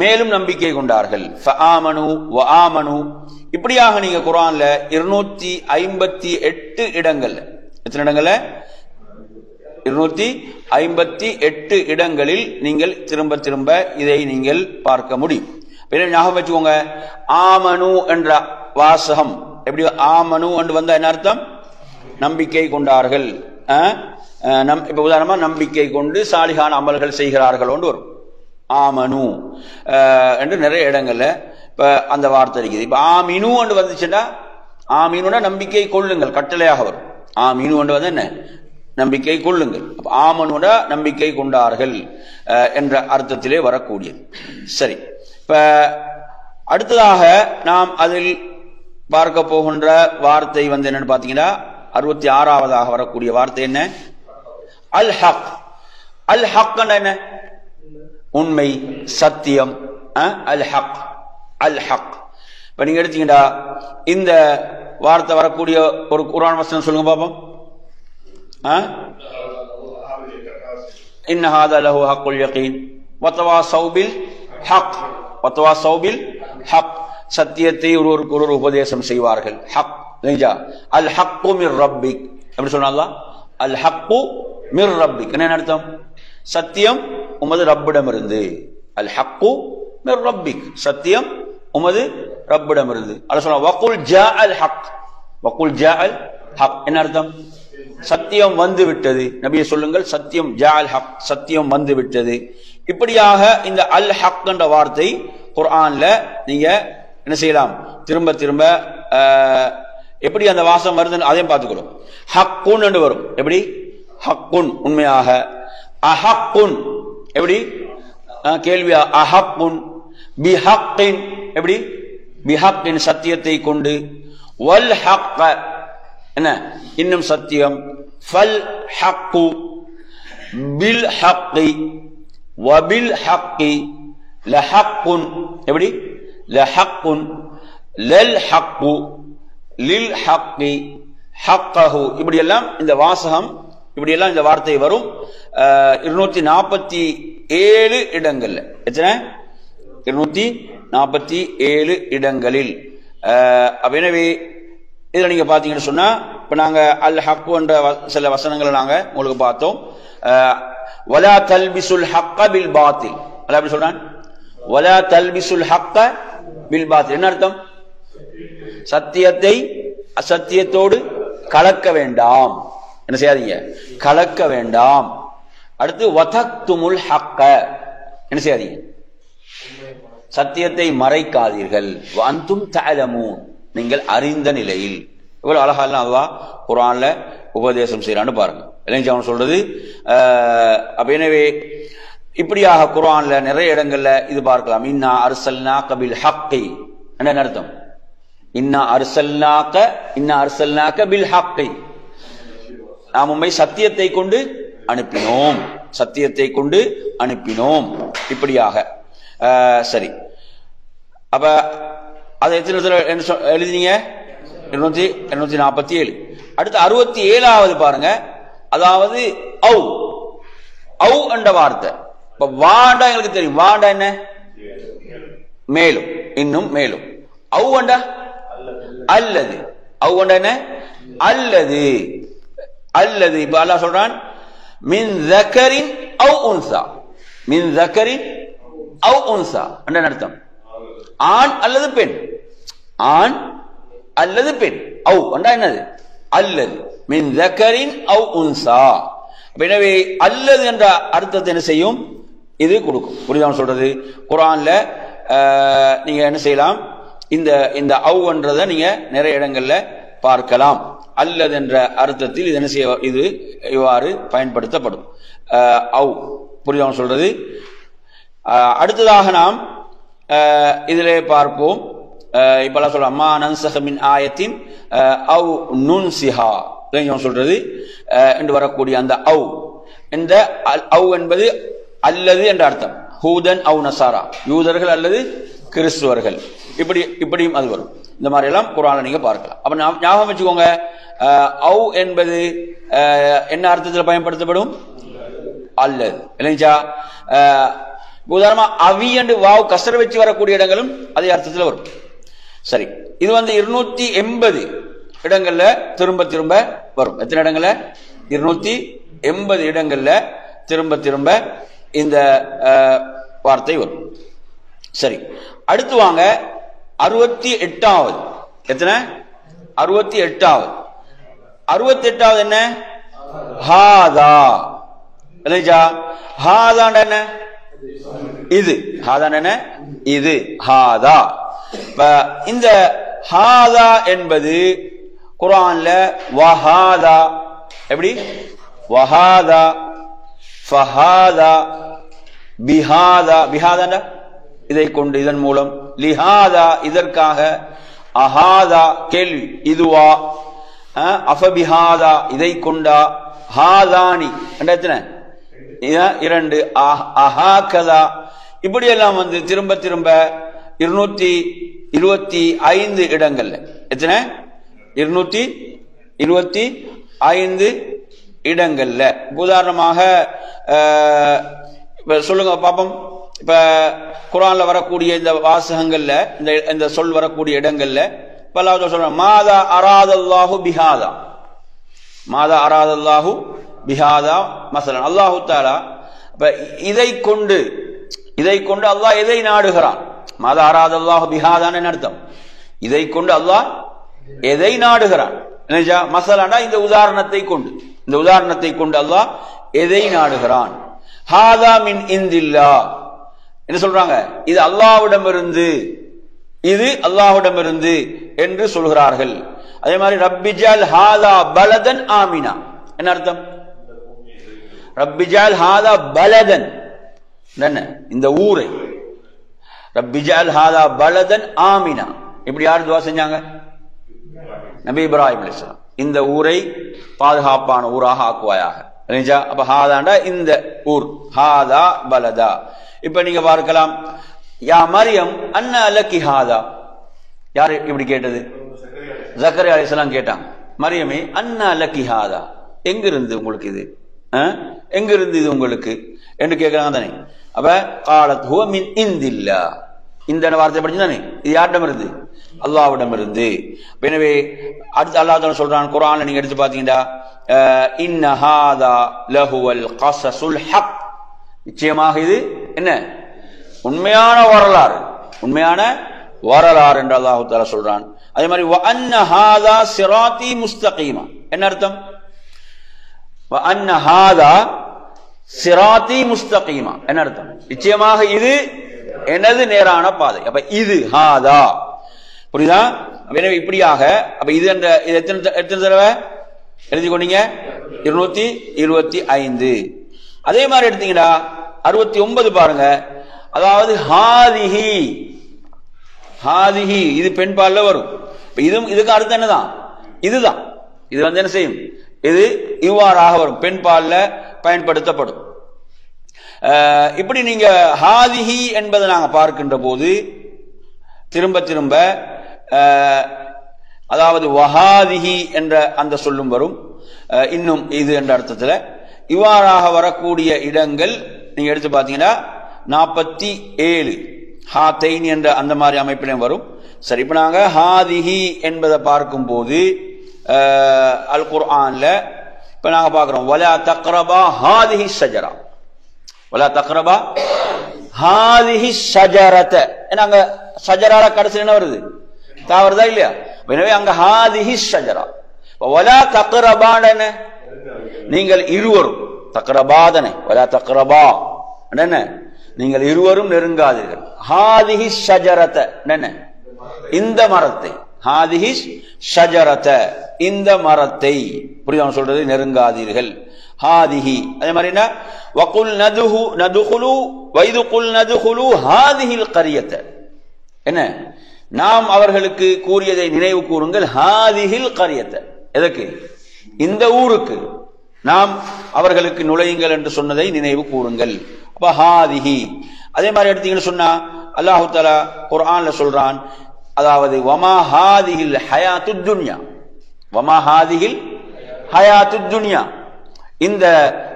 மேலும் நம்பிக்கை கொண்டார்கள். ஃபஆமனு வஆமனு இப்படியாக நீங்க குர்ஆன்ல 258 இடங்கள்ல, எத்தனை இடங்கள்ல? 258 இடங்களில் நீங்கள் திரும்ப திரும்ப இதை நீங்கள் பார்க்க முடியும். ஞாபகம் வச்சுக்கோங்க, ஆமனு என்ற வாசகம் எப்படி? ஆமனு என்று வந்தா என்ன அர்த்தம்? நம்பிக்கை கொண்டார்கள். இப்ப உதாரணமா நம்பிக்கை கொண்டு சாலிகான அமல்கள் செய்கிறார்கள் வரும் ஆமனு என்று நிறைய இடங்கள்ல இப்ப அந்த வார்த்தை இருக்குது. இப்ப ஆமினு என்று வந்துச்சுன்னா, ஆமீனுனா நம்பிக்கை கொள்ளுங்கள் கட்டளையாக வரும். ஆமீனு என்று வந்து என்ன? நம்பிக்கை கொள்ளுங்கள். ஆமனுட நம்பிக்கை கொண்டார்கள் என்ற அர்த்தத்திலே வரக்கூடியது. சரி, இப்ப அடுத்ததாக நாம் அதில் பார்க்க போகின்ற வார்த்தை என்னன்னு பாத்தீங்கன்னா 66வதாக வரக்கூடிய வார்த்தை என்ன? அல் ஹக். அல் ஹக் என்ன? உண்மை, சத்தியம். அல் ஹக், அல் ஹக். இப்ப நீங்க எடுத்தீங்கன்னா இந்த வார்த்தை வரக்கூடிய ஒரு குர்ஆன் வசனம் சொல்லுங்க பாப்போம். இன்ன ஹாதா லஹு ஹக்குல் யகீன் வதவாஸவ் பில் ஹக், வதவாஸவ் பில் ஹக். சத்தியத்தை ஒருவருக்கு உபதேசம் செய்வார்கள். ஹக் அல் ஹக்கு மிர் ரப்பிக் எப்படி சொன்னாங்க? அல் ஹக்கு மிர் ரப்பிக் என்ன அர்த்தம்? சத்தியம் உமது ரப்பிடமிருந்து. அல் ஹக்கு மிர் ரப்பிக், சத்தியம் உமது ரப்பிடமிருந்து. அல்லாஹ் சொன்னா வகுல் ஜாஅல் ஹக், வகுல் ஜாஅல் ஹக் என்ன அர்த்தம்? சத்தியம் வந்து விட்டது. நபியே சொல்லுங்கள், சத்தியம் ஜாஅல் ஹக், சத்தியம் வந்து விட்டது. இப்படியாக இந்த அல் ஹக் என்ற வார்த்தை குர்ஆன்ல நீங்க என்ன செய்யலாம்? திரும்ப திரும்ப எப்படி அந்த வாசம் வருதுன்னு அதையும் பார்த்துக்கிறோம். ஹக்குன் என்று வரும். எப்படி? ஹக்குன் உண்மையாக. அஹக்குன் எப்படி? கேள்வியா? அஹக்குன். பிஹக்கின் எப்படி? பிஹக்கின் சத்தியத்தை கொண்டு. வல் ஹக்க என்ன? இன்னும் சத்தியம். ஃபல் ஹக்கு பில் ஹக்கி வபில் ஹக்கி லஹக்குன் எப்படி? லஹக்குன் லல் ஹக்கு லில் ஹக்கி ஹக்கஹு. இப்படி எல்லாம் இந்த வாசகம், இப்படி எல்லாம் இந்த வார்த்தை வரும் 247 இடங்கள்ல. எத்தனை? 247 இடங்களில். எனவே இதுல நீங்க பாத்தீங்கன்னு சொன்னா, இப்ப நாங்க அல் ஹக்கு என்ற சில வசனங்களை நாங்க உங்களுக்கு பார்த்தோம். வலா தல்பிசுல் ஹக்க பில் பாத்தில். அல்லாஹ் எப்படி சொல்றான்? வலா தல்பிசுல் ஹக்க பில் பாத்தில் என்ன அர்த்தம்? சத்தியத்தை அசத்தியத்தோடு கலக்க வேண்டாம். என்ன செய்யாதீங்க? கலக்க வேண்டாம். அடுத்து வதக்துமுல் ஹக்க என்ன செய்யாதீங்க? சத்தியத்தை மறைக்காதீர்கள். வஅன்தும் தஅலமூன் நீங்கள் அறிந்த நிலையில். இவ்வளவு அழகா அல்லாஹ் குர்ஆன்ல உபதேசம் செய்யறான்னு பாருங்க. இல்லைங்க அவன் சொல்றது. அப்ப எனவே இப்படியாக குர்ஆன்ல நிறைய இடங்கள்ல இது பார்க்கலாம். இன்னா அர்சல்னாக பில் ஹக்கி என்ன அர்த்தம்? இன்னா அர்சல்னாக பில் ஹக்கி, நாம் உம்மை சத்தியத்தை கொண்டு அனுப்பினோம், சத்தியத்தை கொண்டு அனுப்பினோம். இப்படியாக சரி. அப்ப அதை எத்தனை எழுதினீங்க? 247. அடுத்து 67வது பாருங்க. அதாவது ஔ என்ற வார்த்தை. இப்ப வாண்டா எங்களுக்கு தெரியும். வாண்டா என்ன? மேலும், இன்னும் மேலும். ஔ அண்டா அல்லது. ஔ அண்டா என்ன? அல்லது. அல்லது இப்ப அல்லாஹ் சொல்றான் மின் ذكرின் அவ் உன்சா. மின் ذكرின் அவ் உன்சா என்ன அர்த்தம்? ஆண் அல்லது பெண். ஆண் அல்லது பெண். ஔ அண்டா என்னது? அல்லது. மின் ذكرின் அவ் உன்சா. எனவே அல்லது என்ற அர்த்தத்தை என்ன செய்யும்? இது கொடுக்கும். புரியுதா சொல்றது? குர்ஆன்ல நீங்க என்ன செய்யலாம்? இந்த ஔ என்றதை நீங்க நிறைய இடங்கள்ல பார்க்கலாம். அல்லது என்ற அர்த்தத்தில் இது என்ன செய்ய, இது இவ்வாறு பயன்படுத்தப்படும். ஔ. புரியுதா சொல்றது? அடுத்ததாக நாம் இதிலே பார்ப்போம். இப்பெல்லாம் சொல்ல அம்மா நன்சஹ மின் ஆயத்தின் ஔ நுன்சிஹா சொல்றது என்று வரக்கூடிய அந்த ஔ. இந்த ஔ என்பது அல்லது என்ற அர்த்தம். ஹூதன் அவு நசாரா, யூதர்கள் அல்லது கிறிஸ்துவர்கள், இப்படியும் அது வரும். இந்த மாதிரி எல்லாம் குர்ஆன்ல நீங்க பார்க்கலாம். அப்ப ஞாபகம் வச்சுக்கோங்க, ஔ என்பது என்ன அர்த்தத்தில் பயன்படுத்தப்படும்? அல்லது. இல்லைங்களா? உதாரணமா அவி என்று வாவ் கஸ்ர வச்சு வரக்கூடிய இடங்களும் அதே அர்த்தத்தில் வரும். சரி, இது 280 இடங்கள்ல திரும்ப திரும்ப வரும். எத்தனை இடங்கள்ல? 280 இடங்கள்ல திரும்ப திரும்ப இந்த வார்த்தை வரும். சரி, அடுத்து வாங்க 68வது. எத்தனை? 68வது. 68வது என்ன? ஹாதா. இல்லையா? ஹாதாண்ட என்ன? இது. ஹாதாண்ட என்ன? இது. ஹாதா. இந்த ஹாதா என்பது குர்ஆன்ல வஹாதா. எப்படி? வஹாதா, ஃபஹாதா, பிஹாதா. பிஹாதா இதை கொண்டு, இதன் மூலம். லிஹாதா இதற்காக. அஹாதா கேள்வி, இதுவா. அஃபபிஹாதா இதை கொண்டா. ஹாதானி எத்தனை? 2. அஹாகதா. இப்படி எல்லாம் திரும்ப திரும்ப 225 இடங்கள்ல. எத்தனை? 225 இடங்கள்ல. உதாரணமாக சொல்லுங்க பாப்போம். இப்ப குர்ஆன்ல வரக்கூடிய இந்த வாசகங்கள்ல, இந்த சொல் வரக்கூடிய இடங்கள்ல பல்லாவது சொல்ற மாதா அராதல்லாஹு பிஹாதா. மாதா அராதல்லாஹு பிஹாதா மஸலன். அல்லாஹு தஆலா இதை கொண்டு அல்லாஹ் எதை நாடுகிறான்? மாதா அராதல்லாஹு பிஹாதான்னு அர்த்தம். இதை கொண்டு அல்லாஹ் எதை நாடுகிறான்? மஸலனா இந்த உதாரணத்தை கொண்டு அல்லாஹ் எதை நாடுகிறான்? ஹாதா மின் இந்தில்லாஹ் என்ன சொல்றாங்க? இது அல்லாஹ்விடமிருந்து, இது அல்லாஹ்விடமிருந்து என்று சொல்கிறார்கள். அதே மாதிரி ரப்பிஜால் ஹாதா பலதன் ஆமினா என்ன அர்த்தம்? ரப்பிஜால் ஹாதா பலதன் என்ன? இந்த ஊரை. ரப்பிஜால் ஹாதா பலதன் ஆமினா. இப்படி யார் துஆ செஞ்சாங்க? நபி இப்ராஹிம் அலைஹிஸ்ஸலாம். இந்த ஊரை பாதுகாப்பான ஊராக ஆக்குவாயாக. அப்ப ஹாதாண்டா இந்த ஊர். ஹாதா பலதா. இப்ப நீங்க பார்க்கலாம், யா மரியம் அன்னா லக்கி ஹாதா. யாரு இப்படி கேட்டது? ஜக்கரியா அலைஹிஸ்ஸலாம் கேட்டாங்க. மரியமே அன்னா லக்கி ஹாதா, எங்கிருந்து உங்களுக்கு இது? எங்கிருந்து இது உங்களுக்கு என்று கேட்கிறாங்க தானே. அப்ப காலத் ஹுவ மின் இந்தில்லாஹ். இந்த வார்த்தை படிச்சு தானே, இது யாரிடம் இருந்து? அல்லாஹ்விடம் இருந்து. எனவே அடுத்து அல்லாஹ் தஆலா சொல்றான் குர்ஆன்ல, நீங்க எடுத்து பாத்தீங்கன்னா இன்ன ஹாதா லஹுவல் கஸஸுல் ஹக். நிச்சயமாக இது என்ன? உண்மையான வரலாறு, உண்மையான வரலாறு என்று அல்லாஹ் தஆலா சொல்றான். அதே மாதிரி வ அன்ன ஹாதா சிராத்தி முஸ்தகீமா என்ன அர்த்தம்? வ அன்ன ஹாதா சிராத்தி முஸ்தகீமா என்ன அர்த்தம்? நிச்சயமாக இது எனது நேரான பாதை. அப்ப இது ஹாதா. புரியுதா? எனவே இப்படியாக அப்ப இது எத்தனை தடவை எழுதி கொண்டீங்க? 225. அதே மாதிரி எடுத்தீங்கன்னா 69 பாருங்க. அதாவது ஹாதிஹி, ஹாதிஹி இது பெண் பால்ல வரும். இதுக்கு அர்த்தம் என்னதான்? இதுதான். இது என்ன செய்யும்? இது இவ்வாறாக வரும், பெண் பால்ல பயன்படுத்தப்படும். இப்படி நீங்க ஹாதிஹி என்பதை நாங்க பார்க்கின்ற போது திரும்ப திரும்ப அதாவது வஹாதிஹி என்ற அந்த சொல்லும் வரும், இன்னும் இது என்ற அர்த்தத்தில். இவ்வாறாக வரக்கூடிய இடங்கள் நீங்க எடுத்து பார்த்தீங்கன்னா 47 ஹாத்தைன் என்ற அந்த மாதிரி அமைப்பிலும் வரும். சரி, இப்ப நாங்க ஹாதிஹி என்பதை பார்க்கும் போது அல் குர்ஆன்ல இப்ப நாங்க பார்க்கிறோம் வலா தக்ரபா ஹாதிஹி ஷஜரா, வலா தக்ரபா ஹாதிஹி ஷஜரத. அங்க ஷஜரால கடைசியில் என்ன வருது? தா வருதா இல்லையா? எனவே அங்க ஹாதிஹி ஷஜரா. வலா தக்ரபான நீங்கள் இருவரும், தக்ரபாதனை வலா தக்ரபா என்ன, நீங்கள் இருவரும் நெருங்காதீர்கள். ஹாதிஹி ஷஜரத என்ன, இந்த மரத்தை, ஹாதிஹி ஷஜரத இந்த மரத்தை, புரியுதா சொல்றது? நெருங்காதீர்கள். ஹாதிஹி அதே மாதிரி என்ன, வகுல் நதுகுலு வைது குல் நதுகுலு ஹாதிஹில் கரியத என்ன, நாம் அவர்களுக்கு கூறியதை நினைவு கூறுங்கள். ஹாதிஹில் கரியத எதற்கு? இந்த ஊருக்கு நாம் அவர்களுக்கு நுழையுங்கள் என்று சொன்னதை நினைவு கூறுங்கள். அப்ப ஹாதிஹி. அதே மாதிரி எடுத்தீங்கன்னு சொன்னா அல்லாஹு தஆலா குர்ஆன்ல சொல்றான், அதாவது வமா ஹாதிஹில் ஹயாத்துத் துன்யா, வமா ஹாதிஹில் ஹயாத்துத் துன்யா, இந்த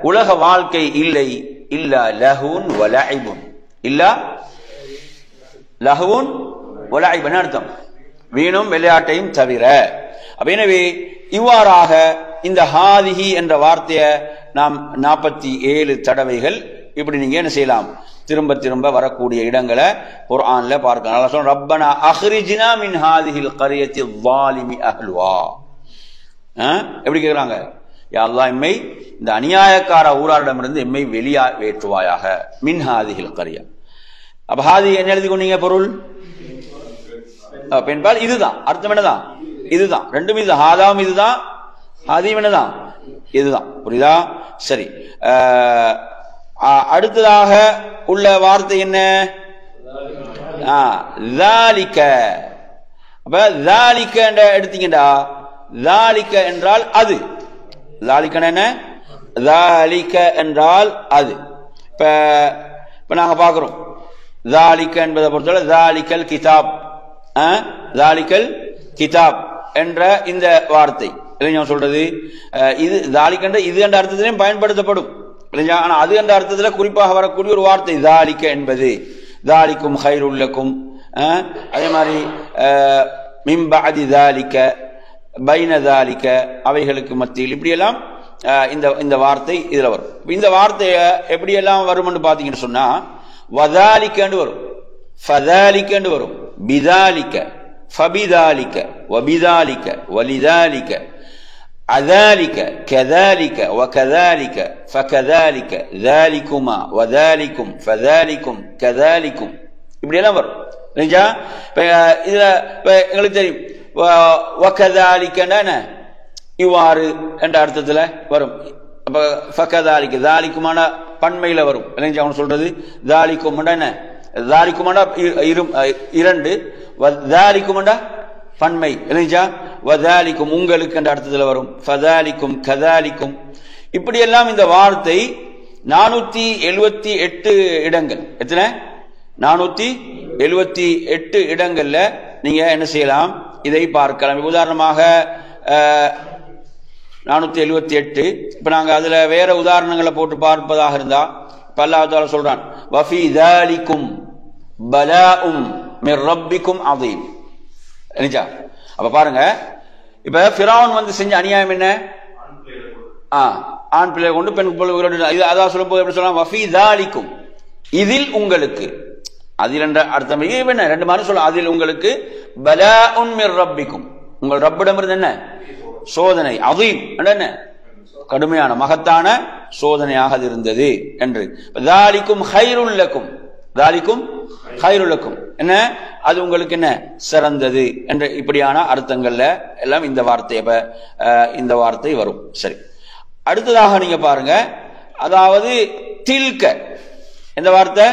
உலக வாழ்க்கை இல்லை, இல்லா லஹுன் வ லஇபுன், இல்லா லஹுன் வ லஇபுன் அர்த்தம் வீணும் விளையாட்டையும் தவிர. எனவே இவ்வாறாக இந்த ஹாதிஹி என்ற வார்த்தையை நாம் 47 தடவைகள் இப்படி நீங்க என்ன செய்யலாம், திரும்ப திரும்ப வரக்கூடிய இடங்களை குர்ஆன்ல பார்க்கலாம். அல்லாஹ் சொல்றான், ரப்பனா அக்ரிஜ்னா மின் ஹாதிஹில் கரியத்தி ஸாலிமி அஹ்லுஹா. எப்படி கேக்குறாங்க? யா அல்லாஹ், எம்மை இந்த அநியாயக்கார ஊராரிடமிருந்து எம்மை வெளியேற்றுவாயாக. மின் ஹாதிஹில் கரியா. அப்ப ஹாதி என்ன எழுதி கொண்டீங்க? பொருள் பெண்பால். இதுதான் அர்த்தம். என்னதான்? இதுதான். ரெண்டும் இதுதான். ஹாதாவும் இதுதான், ஹாதியும் என்னதான்? இதுதான். புரியுதா? சரி. அடுத்ததாக உள்ள வார்த்தை என்ன? ذالிக. அப்ப ذالிக என்ற எடுத்தீங்கடா, ذالிக என்றால் அது. ذالிக என்ன? ذالிக என்றால் அது. இப்ப நாங்க பார்க்கிறோம் ذالிக என்பதை பொறுத்தவரை ذالிகல் கிதாப், ذالிகல் கிதாப் என்ற இந்த வார்த்தை இல்லையா சொல்றது? இது ذالிக என்ற இது என்ற அர்த்தத்திலையும் பயன்படுத்தப்படும் இல்லையா? ஆனா அது என்ற அர்த்தத்தில் குறிப்பாக வரக்கூடிய ஒரு வார்த்தை ذالிக என்பது. ذالிக்கும் خيرுல் லக்கும், அதே மாதிரி மின் பஅதி ذالிக பைன ذالிக, அவைகளுக்கு மத்தியில், இப்படியெல்லாம் இந்த வார்த்தை இதுல வரும். இந்த வார்த்தையை எப்படியெல்லாம் வரும்னு பாத்தீங்கன்னு சொன்னா வதாலிக்கன்னு வரும், ஃபதாலிக்கன்னு வரும், பிதாலிக்க, ஃபபிதாலிக்க, வபிதாலிக்க, வலிதாலிக்க, அதாலிக்க, கதாலிக்க, வகதாலிக்க, ஃபகதாலிக்க, தாலிக்குமா, வதாலிக்கும், ஃபதாலிக்கும், கதாலிக்கும், இப்படியெல்லாம் வரும். இதுல எங்களுக்கு தெரியும் வகதாலிக்கன்னா இவ்வாறு என்ற அர்த்தத்துல வரும். அப்ப ஃபகதாலிக்க தாலிக்குமான பன்மையில வரும் இல்லைங்க அவன் சொல்றது. தாலிக்கும்டா என்ன? தாலிக்குமாண்டா இரண்டு, தாலிக்குமாண்டா பன்மை இல்லைங்களா? வதாலிக்கும் உங்களுக்கு என்ற அர்த்தத்துல வரும். ஃபதாலிக்கும், கதாலிக்கும், இப்படியெல்லாம் இந்த வார்த்தை 478 இடங்கள். எத்தனை? 478 இடங்கள்ல நீங்க என்ன செய்யலாம், இதை பார்க்கலாம். உதாரணமாக 478. இப்ப நாங்க அதுல வேற உதாரணங்களை போட்டு பார்ப்பதாக இருந்தா, அல்லாஹ் தஆலா சொல்றான் வஃபி ذالிகும் பலாஉம் மிர் ரப்பிக்கும் அதீம். அப்ப பாருங்க, இப்ப ஃபிரௌன் வந்து செஞ்ச அநியாயம் என்ன? ஆண் பிள்ளை கொண்டு பெண் பிள்ளை உயிரோடு, அதான் சொல்லும் போது எப்படி சொல்லலாம்? வஃபி ذالிகும், இதில் உங்களுக்கு, அதில் என்ற அர்த்தம் என்ன? ரெண்டு மாதிரி சொல்ல. அதில் உங்களுக்கு பலாஉன் மிர் ரப்பிக்கும், உங்கள் ரப்பிடமிருந்து என்ன சோதனை, அதீம் என்ன கடுமையான மகத்தான சோதனையாக இருந்தது என்று. தாலிக்கும் ஹைருல் லக்கும், தாலிக்கும் ஹைருலக்கும் என்ன அது உங்களுக்கு என்ன சிறந்தது என்ற இப்படியான அர்த்தங்கள்ல எல்லாம் இந்த வார்த்தை வரும். சரி, அடுத்ததாக நீங்க பாருங்க, அதாவது தில்க என்ற வார்த்தை,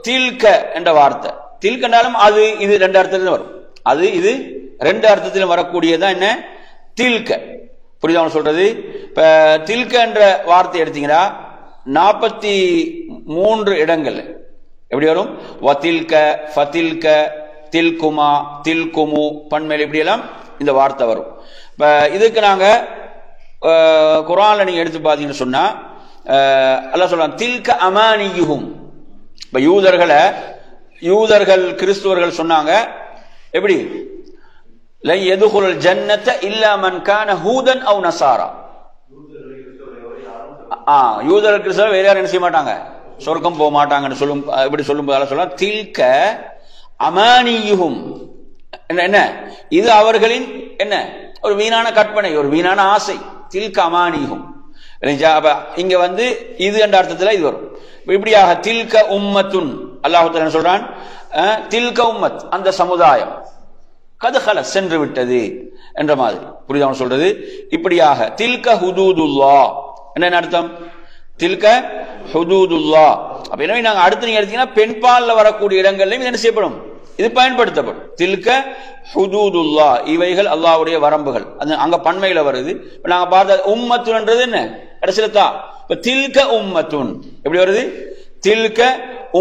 தில்க என்ற வார்த்தை, தில்கண்டாலும் அது இது ரெண்டு அர்த்தத்திலும் வரும். அது இது ரெண்டு அர்த்தத்திலும் வரக்கூடியதான் என்ன தில்க. புரியுதா சொல்றது? இப்ப தில்க என்ற வார்த்தை எடுத்தீங்கன்னா 43 இடங்கள்ல எப்படி வரும்? வதில்க, ஃபதில்க, தில்குமா, தில்குமு, பன்மேல் இப்படி எல்லாம் இந்த வார்த்தை வரும். இப்ப இதுக்கு நாங்க குர்ஆன்ல நீங்க எடுத்து பாத்தீங்கன்னு சொன்னா அல்லாஹ் சொல்றான் தில்க அமானியுஹும். இப்ப யூதர்கள் கிறிஸ்துவர்கள் சொன்னாங்க எப்படி? லன் யதுகுல் ஜன்னத இல்லா மன் கான ஹூதன் அவ் நஸாரா. யூதர்கள் கிறிஸ்தவர்கள் வேற யாரும் என்ன செய்ய மாட்டாங்க, சொர்க்கம் போக மாட்டாங்கன்னு சொல்லும். இப்படி சொல்லும்போது சொல்லலாம் தில்க அமானியுஹும். என்ன இது அவர்களின் என்ன ஒரு வீணான கற்பனை, ஒரு வீணான ஆசை. தில்க அமானியுஹும். இங்க இது என்ற அர்த்தத்துல இது வரும். இப்படியாக தில்க உம்மத்துன், அல்லாஹ் தஆலா சொல்றான் தில்க உம்மத், அந்த சமுதாயம் கதுகல சென்று விட்டது என்ற மாதிரி. புரியுதா சொல்றது? இப்படியாக தில்க ஹுதூதுல்லாஹ் என்ன அர்த்தம்? தில்க ஹுதூதுல்லாஹ். அப்ப எனவே நாங்க அடுத்து நீங்க எடுத்தீங்கன்னா பெண்பால்ல வரக்கூடிய இடங்கள்லயும் இது என்ன செய்யப்படும், இது பயன்படுத்தப்படும். தில்க ஹுதூதுல்லாஹ், இவைகள் அல்லாஹ்வுடைய வரம்புகள். அங்க பன்மையில வருது. இப்ப நாங்க பார்த்த உம்மத்துன்றது என்ன கடைசில தான். இப்ப தில்க உம்மத்துன் எப்படி வருது? தில்க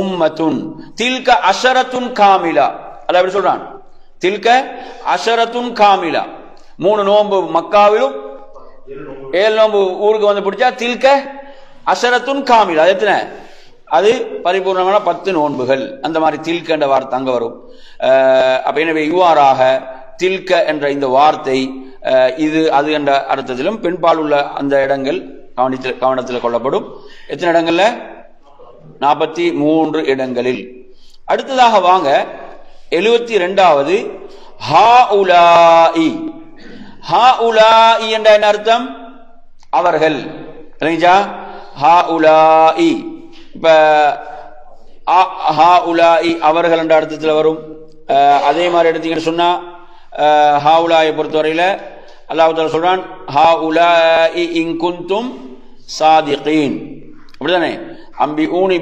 உம்மத்துன், தில்க அஷரத்துன் காமிலா. அல்லாஹ் எப்படி சொல்றான்? தில்க அஷரத்துன் காமிலா. 3 நோன்பு மக்காவிலும் 7 நோன்பு ஊருக்கு பிடிச்சா தில்க அஷரத்துன் காமிலா. அது எத்தனை? அது பரிபூர்ணமான 10 நோன்புகள். அந்த மாதிரி தில்க என்ற வார்த்தை அங்க வரும். அப்ப எனவே இவ்வாறாக தில்க என்ற இந்த வார்த்தை இது அது என்ற அர்த்தத்திலும் பெண்பால் உள்ள அந்த இடங்கள் கவனத்தில் கொள்ளப்படும். எத்தனை இடங்கள்ல? 43 இடங்களில். அடுத்ததாக வாங்க 72வது ஹாஉலாஇ. ஹாஉலாஇ என்ற என்ன அர்த்தம்? அவர்கள். ஹாஉலாஇ இப்ப ஹாஉலாஇ அவர்கள் என்ற அர்த்தத்தில் வரும். அதே மாதிரி எடுத்தீங்கன்னு சொன்னா ஹாஉலாயை பொறுத்தவரையில அல்லாஹ் தஆலா சொல்றான் ஹாஉலாஇ இன் குன்தும் சாதிகீன். அப்படிதானே? அன்பிஊனி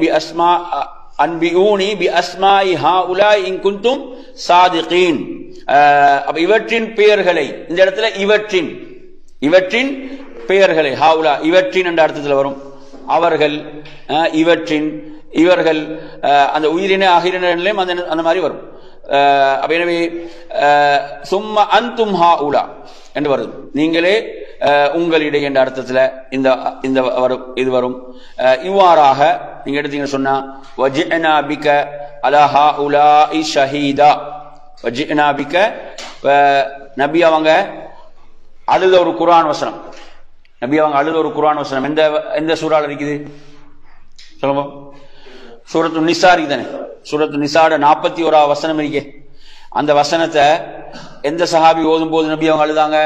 பி அஸ்மாஇ ஹாஉலாஇ இன் குன்தும் சாதிகீன். அப்ப இவற்றின் பெயர்களை இந்த இடத்துல இவற்றின் பெயர்களை ஹாஉலா இவற்றின் என்ற அர்த்தத்தில் வரும். அவர்கள், இவர்கள் அந்த உயிரின அகிரினையும் அந்த மாதிரி வரும். எனவே சும்மா அன்தும் ஹாஉலா என்று வருது. நீங்களே உங்களிடையே என்ற அர்த்தத்தில் இந்த இது வரும். இவ்வாறாக நீங்க எடுத்தீங்கன்னு சொன்னா வஜிஅனா பிக அலா ஹாஉலாஇ ஷஹீதா. வஜிஅனா பிக நபி அவங்க அழுத ஒரு குர்ஆன் வசனம். நபி அவங்க அழுத ஒரு குர்ஆன் வசனம் எந்த சூறால இருக்குது சொல்லுங்க? சூரத்து நிசா இருக்குதானே? சூரத்து நிசாட 41வது வசனம் இருக்கே. அந்த வசனத்தை எந்த சஹாபி ஓதும் போது நபி அவங்க அழுதாங்க?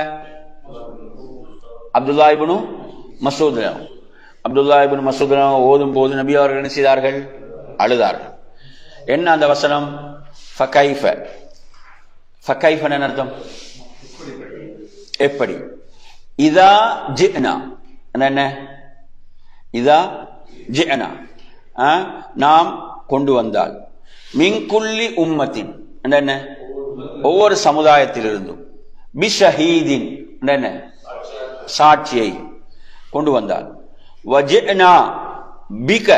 அப்துல்லா இப்னு மஸ்ஊத். அப்துல்லா இப்னு மஸ்ஊத் ஓதும் போது நபி அவர்கள் என்ன செய்தார்கள்? அழுதார்கள். என்ன அந்த வசனம்? ஃபகைஃப. ஃபகைஃப என்ன அர்த்தம்? எப்படி? இதா ஜிஅனா என்ன? இதா ஜிஅனா நாம் கொண்டு வந்தால், மின் குல்லி உம்மத்தின் என்ன? ஒவ்வொரு சமுதாயத்திலிருந்தும், பிஷஹீதின் என்ன? சாட்சியை கொண்டு வந்தால், வஜிஅனா பிக.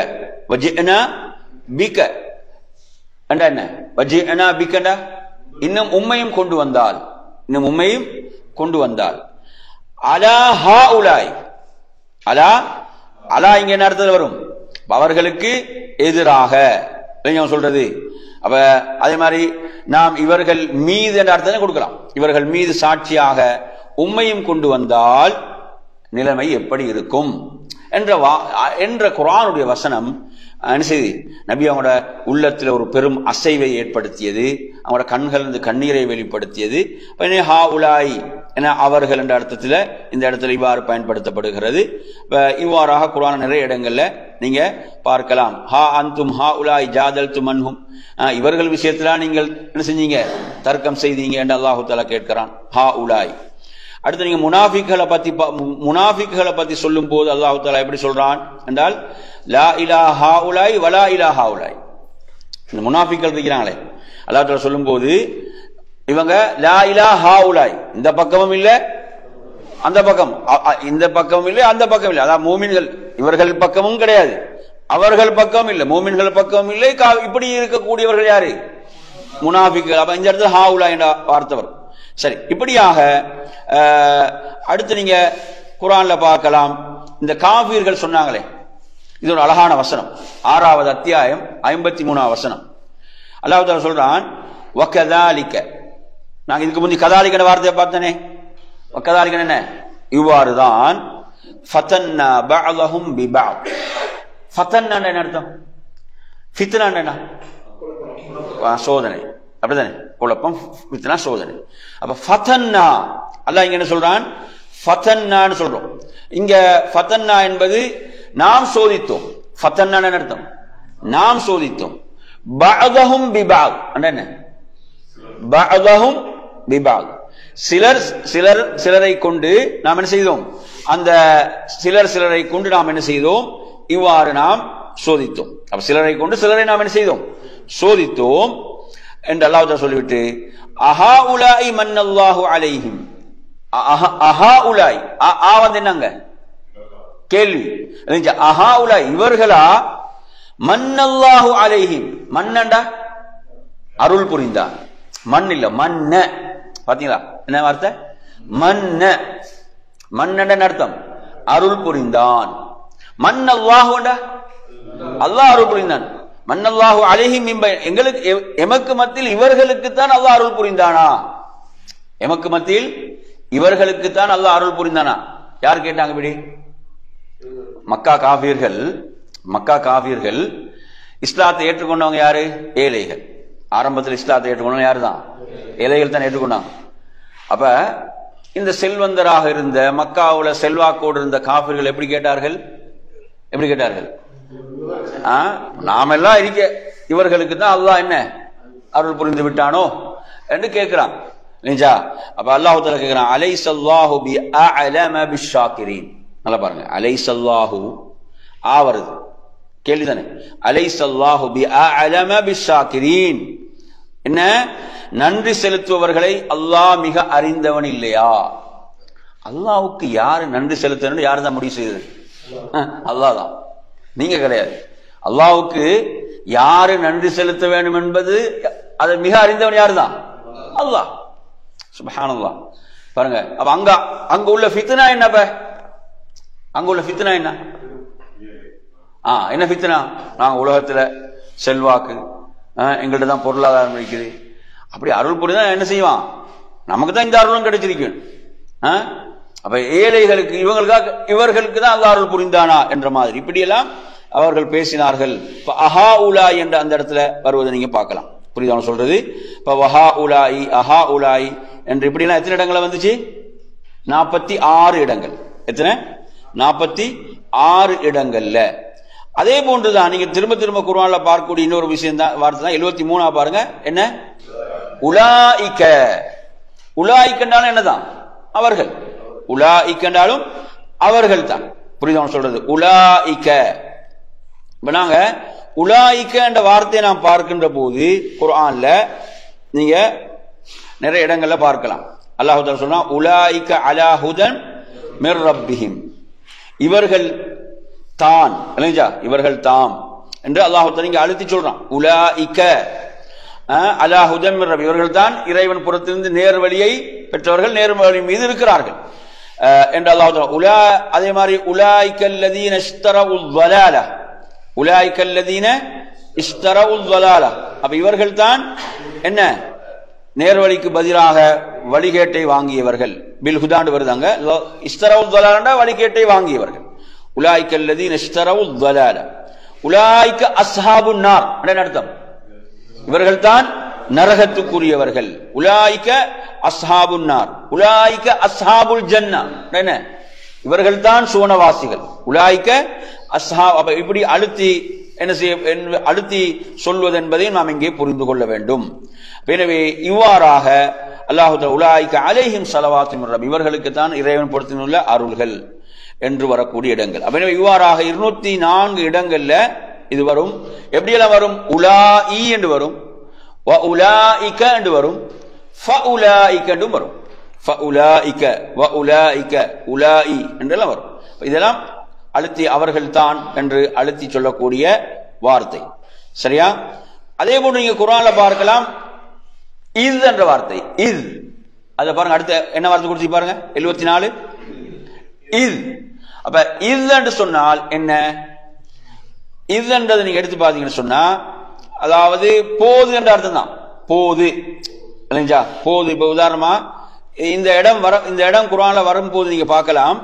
வஜிஅனா பிக என்ன? வஜிஅனா பிகண்டா இன்னும் உம்மையும் கொண்டு வந்தால், இன்னும் உம்மையும் கொண்டு வந்தால், அலா ஹாஉலாய். அலா இங்க என்ன அர்த்தத்தில் வரும்? அவர்களுக்கு எதிராக சொல்றது. அப்ப அதே மாதிரி நாம் இவர்கள் மீது என்ற அர்த்தத்தை கொடுக்கலாம். இவர்கள் மீது சாட்சியாக உம்மையும் கொண்டு வந்தால் நிலைமை எப்படி இருக்கும் என்ற குர்ஆனுடைய வசனம் என்ன செய்து நபி அவங்களோட உள்ளத்தில் ஒரு பெரும் அசைவை ஏற்படுத்தியது. அவங்களோட கண்கள் கண்ணீரை வெளிப்படுத்தியது. ஹாஉலாய் என அவர்கள் என்ற அர்த்தத்தில் இந்த இடத்துல இவ்வாறு பயன்படுத்தப்படுகிறது. இவ்வாறாக குர்ஆன் நிறைய இடங்கள்ல நீங்க பார்க்கலாம். ஹா அன்தும் ஹா உலாய் ஜாதல்தும் அன்ஹும், இவர்கள் விஷயத்துல நீங்கள் என்ன செஞ்சீங்க, தர்க்கம் செய்தீங்க என்று அல்லாஹு தஆலா கேட்கிறான். ஹா உலாய். அடுத்து நீங்க முனாஃபிக்குகளை பத்தி சொல்லும் போது அல்லாஹு தஆலா எப்படி சொல்றான் என்றால், லா இலாஹா ஹாஉலாய் வலா இலாஹா ஹாஉலாய். இந்த முனாஃபிக்குகள் இருக்கிறாங்களே, அல்லாஹ் தஆலா சொல்லும் போது இவங்க லா இலாஹா ஹாஉலாய், இந்த பக்கமும் இல்ல அந்த பக்கம், இந்த பக்கமும் இல்லை அந்த பக்கம் இல்லை, அதாவது மூமின்கள் இவர்கள் பக்கமும் கிடையாது, அவர்கள் பக்கம் இல்லை, மூமின்கள் பக்கமும் இல்லை, இப்படி இருக்கக்கூடியவர்கள் யாரு, முனாஃபிக்குகள். அப்ப இந்த இடத்துல ஹாஉலாய் என்ற வார்த்தை வரும். சரி, இப்படியாக அடுத்து நீங்க குர்ஆன்ல பார்க்கலாம். இந்த காஃபிர்கள் சொன்னாங்களே, இது ஒரு அழகான வசனம். 6வது அத்தியாயம் 53வது வசனம். அல்லாஹ் தஆலா சொல்றான், வகதாலிக. நாங்க இதுக்கு முந்தி கதாலிகன வார்த்தையை பார்த்தனே, வகதாலிக என்ன, இவ்வாறுதான். ஃபதன்னா பஅலஹும் பிபஅத். ஃபதன்னா என்ன அர்த்தம்? ஃபித்னா என்ன? சோதனை, அப்படிதானே? குழப்பம், ஃபித்னா சோதனை. அப்ப ஃபதன்னா, அல்லாஹ் இங்க என்ன சொல்றான், ஃபதன்னான்னு சொல்றோம். இங்க ஃபதன்னா என்பது நாம் சோதித்தோம். ஃபதன்னா என்ன அர்த்தம்? நாம் சோதித்தோம். பஅதஹும் பிபஅத் என்ன? பஅதஹும் பிபஅத், சிலரை கொண்டு நாம் என்ன செய்தோம், அந்த சிலரை கொண்டு நாம் என்ன செய்தோம், இவ்வாறு நாம் சோதித்தோம். அப்ப சிலரை கொண்டு சிலரை நாம் என்ன செய்தோம், சோதித்தோம் என்று அல்லாஹ் தஆலா சொல்லிவிட்டு, அஹா உலாய் மன்னல்லாஹு அலைஹிம். அஹா உலாய், ஆ வந்து என்னங்க கேள்வி. அஹா உலாய் இவர்களா, மன்னல்லாஹு அலைஹிம். மன்னண்டா அருள் புரிந்தான், மண் இல்ல மன்ன. பாத்தீங்களா என்ன வார்த்தை? மன்ன. மன்னண்ட அர்த்தம் அருள் புரிந்தான். மன்னல்லாஹு அல்லாஹ் அருள் புரிந்தான். மன்னல்லாஹு அலைஹிம், எங்களுக்கு எமக்கு மத்தியில் இவர்களுக்குத்தான் அல்லாஹ் அருள் புரிந்தானா? எமக்கு மத்தியில் இவர்களுக்குத்தான் அல்லாஹ் அருள் புரிந்தானா? யார் கேட்டாங்க இப்படி? மக்கா காஃபிர்கள். இஸ்லாத்தை ஏற்றுக்கொண்டவங்க யாரு? ஏழைகள். ஆரம்பத்தில் இஸ்லாத்தை ஏற்றுக்கொண்டவங்க யாரு தான்? ஏழைகள் தான் ஏற்றுக்கொண்டாங்க. அப்ப இந்த செல்வந்தராக இருந்த மக்காவுல செல்வாக்கோடு இருந்த காஃபிர்கள் எப்படி கேட்டார்கள்? நாமெல்லாம் இருக்க, இவர்களுக்கு தான் அல்லாஹ் என்ன அருள் புரிந்து விட்டானோ என்று கேட்கிறான். அப்ப அல்லாஹ் தஆலா கேட்கிறான், அலைஸல்லாஹு பிஅஅலம பிஷ்ஷாக்கிரீன். நல்லா பாருங்க, அலைஸல்லாஹு ஆவருது கேள்விதானே. அலைஸல்லாஹு பிஅஅலம பிஷ்ஷாக்கிரீன், என்ன நன்றி செலுத்துபவர்களை அல்லாஹ் மிக அறிந்தவன் இல்லையா? அல்லாஹ்வுக்கு யாரு நன்றி செலுத்தணும், யாரு தான் முடிவு செய்தது? அல்லாஹ் தான், நீங்க கிடையாது. அல்லாஹ்வுக்கு யாரு நன்றி செலுத்த வேண்டும் என்பது அதை மிக அறிந்தவன் யாரு தான்? அல்லாஹ். சுப்ஹானல்லாஹ். பாருங்க, அப்ப அங்க உள்ள ஃபித்னா என்ன? அங்க உள்ள ஃபித்னா என்ன? என்ன ஃபித்னா? நாங்க உலகத்துல செல்வாக்கு, எங்கள்ட்ட தான் பொருளாதாரம் இருக்குது, அப்படி அருள் புரிதான் என்ன செய்வான்? நமக்கு தான் இந்த அருளும் கிடைச்சிருக்கு. அப்ப ஏழைகளுக்கு இவர்களுக்கு தான் அல்லாஹ் அருள் புரிந்தானா என்ற மாதிரி இப்படியெல்லாம் அவர்கள் பேசினார்கள். அஹா உலாய் என்ற அந்த இடத்துல வருவதை நீங்க பார்க்கலாம். புரியுதா சொல்றது? இப்ப வஹா உலாய், அஹா உலாய் என்று இப்படிலாம் எத்தனை இடங்கள் வந்துச்சு? 46 இடங்கள். எத்தனை? 46 இடங்கள்ல. அதே போன்றுதான் நீங்க திரும்ப திரும்ப குர்ஆன்ல பார்க்கக்கூடிய இன்னொரு விஷயம் தான், வார்த்தை தான் 73 பாருங்க. என்ன? உலாயிக. உலாயிக்கண்டாலும் என்னதான்? அவர்கள். உலாயிக்கண்டாலும் அவர்கள் தான். புரியுதா சொல்றது? உலாயிக. இப்ப நாங்க உலாயிக என்ற வார்த்தையை நாம் பார்க்கின்ற போது குர்ஆன்ல நீங்க நிறைய இடங்கள்ல பார்க்கலாம். அல்லாஹ் தஆலா சொல்றான், உலாயிக அலா ஹுதன் மிர் ரப்பிஹிம். இவர்கள் தான், இவர்கள் தாம் என்று அல்லாஹ் தஆலா இங்க அழுத்தி சொல்றான். உலாயிக அலா ஹுதன் மிர் ரப்பி, இவர்கள் தான் இறைவன் புறத்திலிருந்து நேர் வழியை பெற்றவர்கள், நேர் வழி மீது இருக்கிறார்கள் என்று அல்லாஹ் தஆலா. அதே மாதிரி உலாயிகல்லதீன இஷ்தரவுல் ضلاல, உலாயிகல்லதீன இஷ்தரவுல் ضلاல. அப்ப இவர்கள் தான் என்ன? நேர்வழிக்கு பதிலாக வழிகேட்டை வாங்கியவர்கள். பில் ஹுதாண்டு வருதாங்க. இஷ்தரவுல் ضلالண்டா வழிகேட்டை வாங்கியவர்கள். உலாயிகல்லதீன இஷ்தரவுல் ضلالல உலாயிக அஸ்ஹாபுன் நார் என்ன அர்த்தம்? இவர்கள் தான் நரகத்துக்குரியவர்கள். உலாயிக அஸ்ஹாபுன் நார், உலாயிக அஸ்ஹாபுல் ஜன்னா, என்ன இவர்கள் தான் சுவனவாசிகள். உலாயிக அஸ்ஹாப், இப்படி அழுத்தி என்ன செய்ய அழுத்தி சொல்வது என்பதை நாம் இங்கே புரிந்து கொள்ள வேண்டும். எனவே இவ்வாறாக அல்லாஹ் உலாயிக அலைஹிம் ஸலவாத்து மிர் ரப்பி, இவர்களுக்கு தான் இறைவன் பொறுத்துள்ள அருள்கள் என்று வரக்கூடிய இடங்கள். எனவே இவ்வாறாக 204 இடங்கள்ல இது வரும். எப்படியெல்லாம் வரும்? உலாஇ என்று வரும், வ உலாயிக என்று வரும், ஃபஉலாயிக என்றும் வரும். ஃபஉலாயிக வ உலாயிக உலாஇ என்றெல்லாம் வரும். இதெல்லாம் அழுத்தி அவர்கள் தான் என்று அழுத்தி சொல்லக்கூடிய வார்த்தை. சரியா? அதே போல நீங்க குர்ஆன்ல பார்க்கலாம் இஸ் என்ற வார்த்தை. இஸ், அத பாருங்க, அடுத்த என்ன வார்த்தை கொடுத்து பாருங்க, 74 இஸ். அப்ப இஸ் என்று சொன்னால் என்ன? இஸ் என்றதை நீங்க எடுத்து பாத்தீங்கன்னு சொன்னா, அதாவது போது என்ற அர்த்தம் தான். போது இல்லைங்களா? போது. இப்ப உதாரணமா இந்த இடம் குர்ஆன்ல வரும்போது நீங்க பார்க்கலாம்.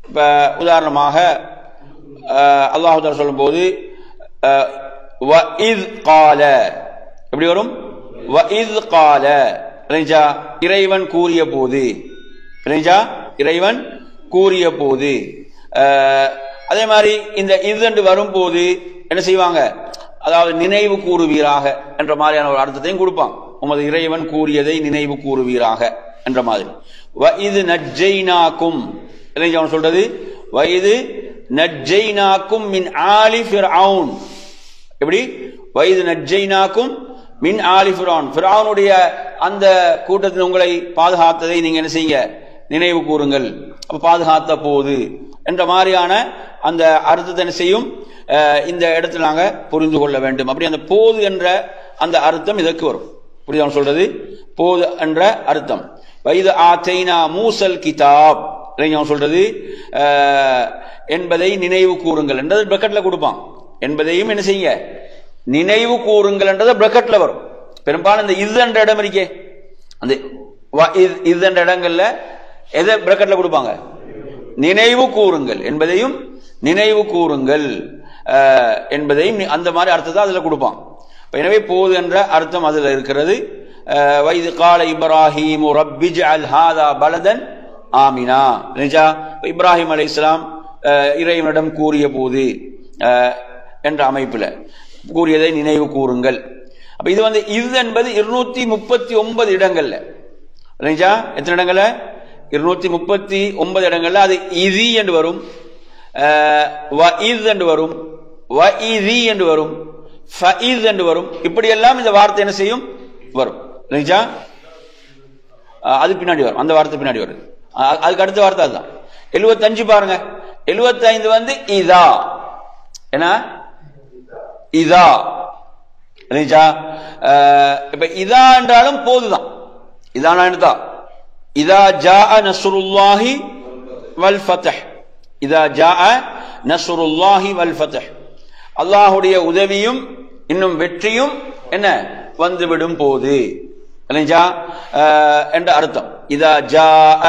இப்ப உதாரணமாக அல்லாஹ் தஆலா சொல்லும் போது வ இஸ் கால, எப்படி வரும்? வ இஸ் கால, இல்லைங்களா? இறைவன் கூறிய போது, இல்லைங்களா? இறைவன் கூறிய போது. அதே மாதிரி இந்த இஸ் என்று வரும்போது என்ன செய்வாங்க? அதாவது நினைவு கூறுவீராக என்ற மாதிரியான ஒரு அர்த்தத்தையும் கொடுப்பாங்க. உமது இறைவன் கூறியதை நினைவு கூறுவீராக என்ற மாதிரி. வஇது நஜ்ஜைனாக்கும், என்ன சொல்றது? வஇது நஜ்ஜைனாக்கும் மின் ஆலி ஃபிர்அவுன். எப்படி? வஇது நஜ்ஜைனாக்கும் மின் ஆலி ஃபிர்அவுன், ஃபிர்அவுனுடைய அந்த கூட்டத்தில் உங்களை பாதுகாத்ததை நீங்க என்ன செய்யுங்க? நினைவு கூறுங்கள். அப்ப பாதுகாத்த போது என்ற மாதிரியான அந்த அர்த்தத்தை என்ன செய்யும் இந்த இடத்துல நாங்க புரிந்து கொள்ள வேண்டும். அப்படி அந்த போது என்ற அந்த அர்த்தம் இதற்கு வரும். புரியுதா சொல்றது? போது என்ற அர்த்தம். வைது ஆத்தைனா மூசல் கிதாப், சொல்றது என்பதை நினைவு கூறுங்கள் என்றது பிரக்கெட்ல கொடுப்பான். என்பதையும் என்ன செய்யுங்க? நினைவு கூறுங்கள் என்றது பிரக்கெட்ல வரும். பெரும்பாலும் இந்த இது என்ற இடம் இருக்கே, அந்த இது என்ற இடங்கள்ல எதை பிரக்கெட்ல கொடுப்பாங்க? நினைவு கூறுங்கள் என்பதையும் நினைவு கூறுங்கள் என்பதையும் அந்த மாதிரி அர்த்தத்தை அதுல கொடுப்பான். எனவே போது என்ற அர்த்தம் அதுல இருக்கிறது. வைது கால இப்ராஹிம் ரப்பி ஜஅல் ஹாதா பலதன் ஆமினா, இப்ராஹிம் அலைஹிஸ்ஸலாம் இறைவனிடம் கூறிய போது என்ற அமைப்புல கூறியதை நினைவு கூறுங்கள். அப்ப இது இது என்பது 239 இடங்கள்ல, எத்தனை இடங்கள்ல? 239 இடங்கள்ல அது இதி என்று வரும், வஇஸ் என்று வரும், வஇதி என்று வரும், ஃபஇஸ் என்று வரும். இப்படியெல்லாம் இந்த வார்த்தை என்ன செய்யும்? வரும். அது பின்னாடி வரும், அந்த வார்த்தை பின்னாடி வரும். அதுக்கு அடுத்த வார்த்தை அதுதான். 75 பாருங்க. 75 இதா, என்ன? இதா. இப்ப இதா என்றாலும் போதுதான். இதானா என்னதா? இதா ஜாஅ நஸ்ருல்லாஹி வல் ஃபத்ஹ், இதா ஜாஅ நஸ்ருல்லாஹி வல் ஃபத்ஹ், அல்லாஹ்வுடைய உதவியும் இன்னும் வெற்றியும் என்ன வந்துவிடும் போது என்ற அர்த்தம். இதா ஜாஅ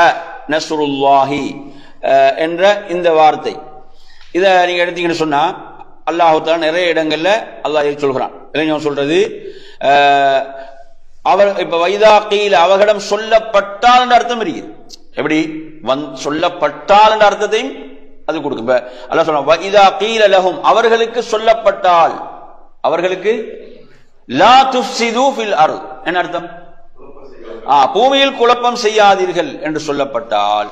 நஸ்ருல்லாஹி என்ற இந்த வார்த்தை இத நீங்க எடுத்தீங்கன்னு சொன்னா அல்லாஹ் தஆலா நிறைய இடங்கள்ல அல்லாஹ் சொல்கிறான். சொல்றது அவர் இப்ப வைதா கீல அவர்களிடம் சொல்லப்பட்டால் என்ற அர்த்தம் இருக்கு. எப்படி சொல்லப்பட்டால் என்ற அர்த்தத்தையும் அது கொடுக்கும். இப்ப அல்லாஹ் சொல்றான் வைதா கீல லஹும், அவர்களுக்கு சொல்லப்பட்டால், அவர்களுக்கு லா துஃப்ஸிது ஃபில் அர்த், என்ன அர்த்தம்? பூமியில் குழப்பம் செய்யாதீர்கள் என்று சொல்லப்பட்டால்,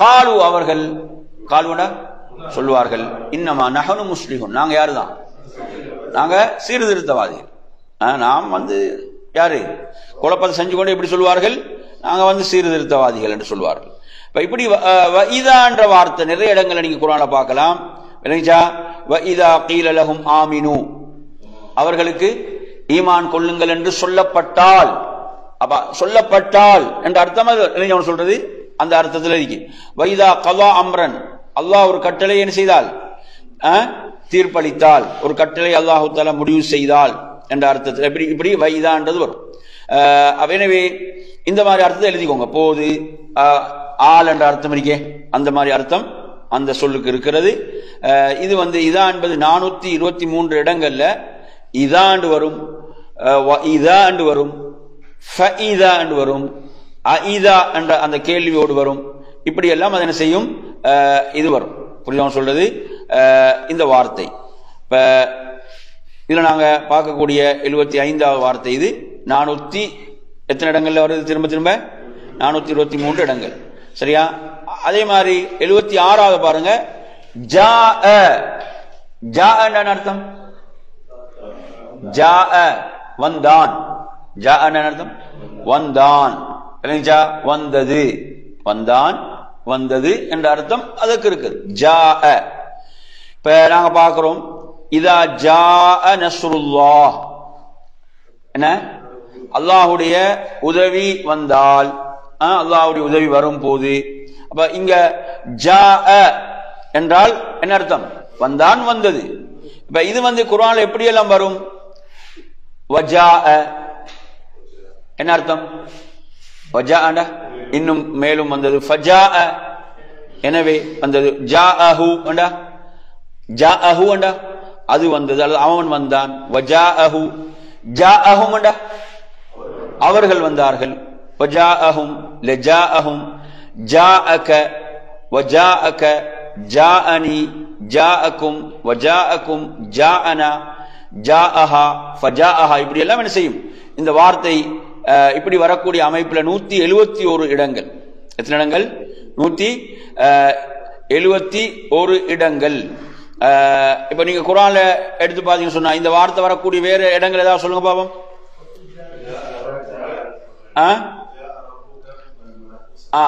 காலு அவர்கள், காலுனா சொல்லுவார்கள், இன்னமா நஹனு முஸ்லிஹுன், நாங்க யாருதான்? நாங்க சீர்திருத்தவாதிகள். நாம் யாரு குழப்பத்தை செஞ்சு கொண்டு எப்படி சொல்வார்கள்? நாங்க சீர்திருத்தவாதிகள் என்று சொல்வார்கள். இப்படி வஇதா என்ற வார்த்தை நிறைய இடங்களை நீங்க குர்ஆன்ல பார்க்கலாம். வஇதா கீல லஹும் ஆமினு, அவர்களுக்கு ஈமான் கொள்ளுங்கள் என்று சொல்லப்பட்டால், அப்ப சொல்லப்பட்டால் என்ற அர்த்தம் சொல்றது அந்த அர்த்தத்தில் இருக்கு. வைதா கலா அம்ரன், அல்லாஹ் ஒரு கட்டளை என்ன செய்தால், தீர்ப்பளித்தால், ஒரு கட்டளை அல்லாஹு தஆலா முடிவு செய்தால் என்ற அர்த்தத்தில் இப்படி வைதான்றது வரும். எனவே இந்த மாதிரி அர்த்தத்தை எழுதிக்கோங்க. போது ஆள் என்ற அர்த்தம் இருக்கே, அந்த மாதிரி அர்த்தம் அந்த சொல்லுக்கு இருக்கிறது. இது இதா என்பது 423 இடங்கள்ல இதாண்டு வரும், இதாண்டு வரும், ஃபஇதாண்டு வரும், அஇதா என்ற அந்த கேள்வியோடு வரும். இப்படி எல்லாம் அது என்ன செய்யும், இது வரும். புரியுதா சொல்றது? இந்த வார்த்தை இப்ப இதுல நாங்க பார்க்கக்கூடிய 75வது வார்த்தை இது. 400 எத்தனை இடங்கள்ல வருது? திரும்ப திரும்ப 423 இடங்கள். சரியா? அதே மாதிரி 76வது பாருங்க, ஜாஅ. ஜாஅ என்ன அர்த்தம்? ஜாஅ வந்தான். ஜாஅ என்ன அர்த்தம்? வந்தான். வந்தது, வந்தான், வந்தது என்ற அர்த்தம் அதற்கு இருக்குது. ஜாஅ. இப்ப நாங்க பார்க்கிறோம், இதா ஜாஅ நஸ்ருல்லாஹ், என்ன அல்லாஹ்வுடைய உதவி வந்தால், அல்லாஹ்வுடைய உதவி வரும் போது. அப்ப இங்க ஜாஅ என்றால் என்ன அர்த்தம்? வந்தான், வந்தது. இப்ப இது குர்ஆன்ல எப்படி எல்லாம் வரும்? வஜாஅ என்ன அர்த்தம்? வஜாஅ இன்னும் மேலும் வந்தது. ஃபஜாஅ எனவே வந்தது. ஜாஅஹு அண்டா, ஜாஅஹு அண்டா அது வந்தது, அல்லது அவன் வந்தான். வஜாஅஹு ஜாஅஹும் அண்டா அவர்கள் வந்தார்கள். வஜாஅஹும் லஜாஅஹும் ஜாஅக வஜாஅக ஜாஅனி ஜாஅக்கும் வஜாஅக்கும் ஜாஅனா ஜாஅஹா ஃபஜாஅஹா. இப்படி எல்லாம் என்ன செய்யும்? இந்த வார்த்தை இப்படி வரக்கூடிய அமைப்புல 171 இடங்கள். எத்தனை இடங்கள்? 171 இடங்கள். இப்ப நீங்க குர்ஆன்ல எடுத்து பாத்தீங்கன்னு சொன்னா இந்த வார்த்தை வரக்கூடிய வேற இடங்கள் ஏதாவது சொல்லுங்க பாப்போம்.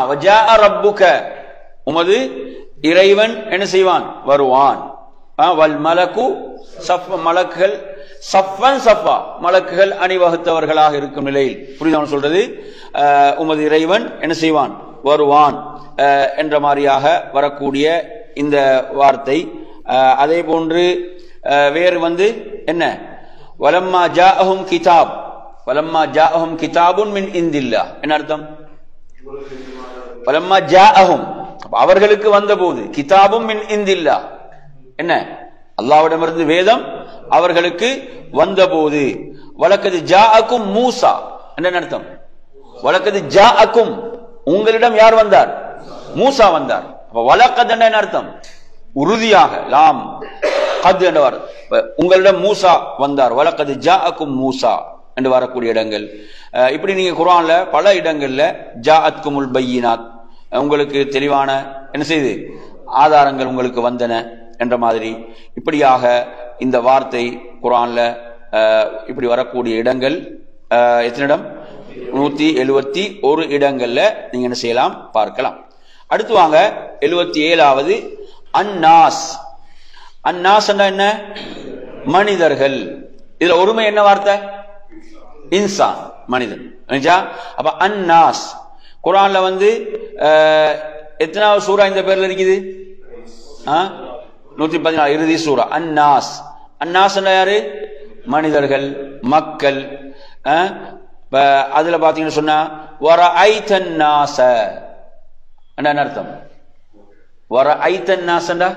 வஜாஅ ரப்புக, உமது இறைவன் என்ன செய்வான்? வருவான். வல் மலக்கு சஃப், மலக்குகள் சஃபன் சஃபா, மலக்குகள் அணிவகுத்தவர்களாக இருக்கும் நிலையில். புரியுதா சொல்றது? உமது இறைவன் என்ன செய்வான்? வருவான் என்ற மாதிரியாக வரக்கூடிய இந்த வார்த்தை. அதே போன்று வேறு என்ன? வலம்மா ஜாஅஹும் கிதாப், வலம்மா ஜாஅஹும் கிதாபுன் மின் இந்தில்லாஹ் என்ன அர்த்தம்? வலம்மா ஜாஅஹும் அவர்களுக்கு வந்தபோது, கிதாபும் மின் இந்தில்லாஹ் என்ன? அல்லாஹ்விடமிருந்து வேதம் அவர்களுக்கு வந்தபோது. வலக்கது ஜாஅக்கும் மூசா என்ன அர்த்தம்? வலக்கது ஜாஅக்கும் உங்களிடம் யார் வந்தார்? மூசா வந்தார். வலக்கத் என்ன அர்த்தம்? உறுதியாக, லாம் கத் என்றவர், உங்களிடம் மூசா வந்தார். வலக்கது ஜாஅக்கும் மூசா என்று வரக்கூடிய இடங்கள். இப்படி நீங்க குர்ஆன்ல பல இடங்கள்ல ஜாஅத்குமுல் பையினாத், உங்களுக்கு தெளிவான என்ன செய்து ஆதாரங்கள் உங்களுக்கு வந்தன என்ற மாதிரி இப்படியாக இந்த வார்த்தை குர்ஆன்ல இப்படி வரக்கூடிய இடங்கள் எத்தனை இடம்? 171 இடங்கள்ல நீங்க என்ன செய்யலாம், பார்க்கலாம். அடுத்து வாங்க 77வது அன்னாஸ். அன்னாஸ் என்ன? மனிதர்கள். இதுல ஒருமை என்ன வார்த்தை? இன்சான், மனிதன். அப்ப அன்னாஸ் குர்ஆன்ல எத்தனாவது சூரா இந்த பேர்ல இருக்குது? 114 இறுதி சூரா அன்னாஸ். அன்னாஸ் யாரு? மனிதர்கள், மக்கள். அதுல பாத்தீங்கன்னு சொன்னா வரஐத்தன் நாஸ என்ன அர்த்தம்? வரஐத்தன் நாஸண்டா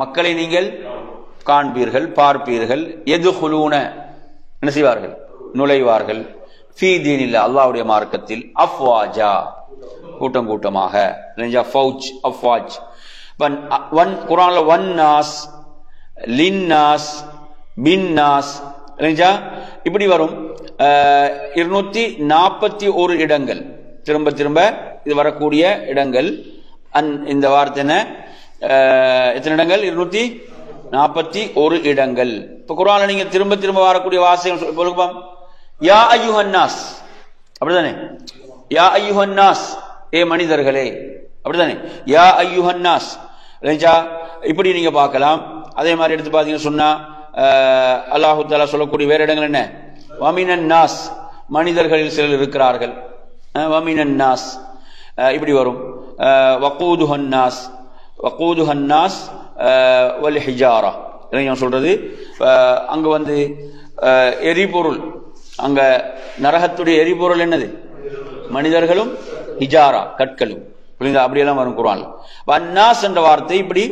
மக்களை நீங்கள் காண்பீர்கள், பார்ப்பீர்கள். யதுகுலூன என்ன செய்வார்கள்? நுழைவார்கள். ஃபீ தீனில்லாஹ் அல்லாஹ்வுடைய மார்க்கத்தில். அஃப்வாஜா கூட்டம் கூட்டமாக. ஃபௌஜ் அஃப்வாஜ். குர்ஆன்ல வன்னாஸ், லின்னாஸ், பின்னாஸ் இப்படி வரும். 241 இடங்கள் திரும்ப திரும்ப இது வரக்கூடிய இடங்கள். இந்த வார்த்தை எத்தனை இடங்கள்? 241 இடங்கள். இப்ப குர்ஆன்ல நீங்க திரும்ப திரும்ப வரக்கூடிய வாசகம் யா அய்யுஹன்னாஸ், அப்படிதானே? யா அய்யுஹன்னாஸ், ஏ மனிதர்களே, அப்படிதானே? யா அய்யுஹன்னாஸ் இப்படி நீங்க பார்க்கலாம். அதே மாதிரி எடுத்து பாத்தீங்கன்னு சொன்னா அல்லாஹு தஆலா சொல்லக்கூடிய வேற இடங்கள் என்ன? வமினன் நாஸ், மனிதர்களில் சிலர் இருக்கிறார்கள். வமினன் நாஸ் இப்படி வரும். வகூதுஹன்னாஸ், வகூதுஹன்னாஸ் வல் ஹிஜாரா சொல்றது. அங்க எரிபொருள், அங்க நரகத்துடைய எரிபொருள் என்னது? மனிதர்களும் ஹிஜாரா கற்களும். புரியுதா? அப்படியெல்லாம் வரும் குர்ஆன்ல. அன்னாஸ் என்ற வார்த்தை இப்படி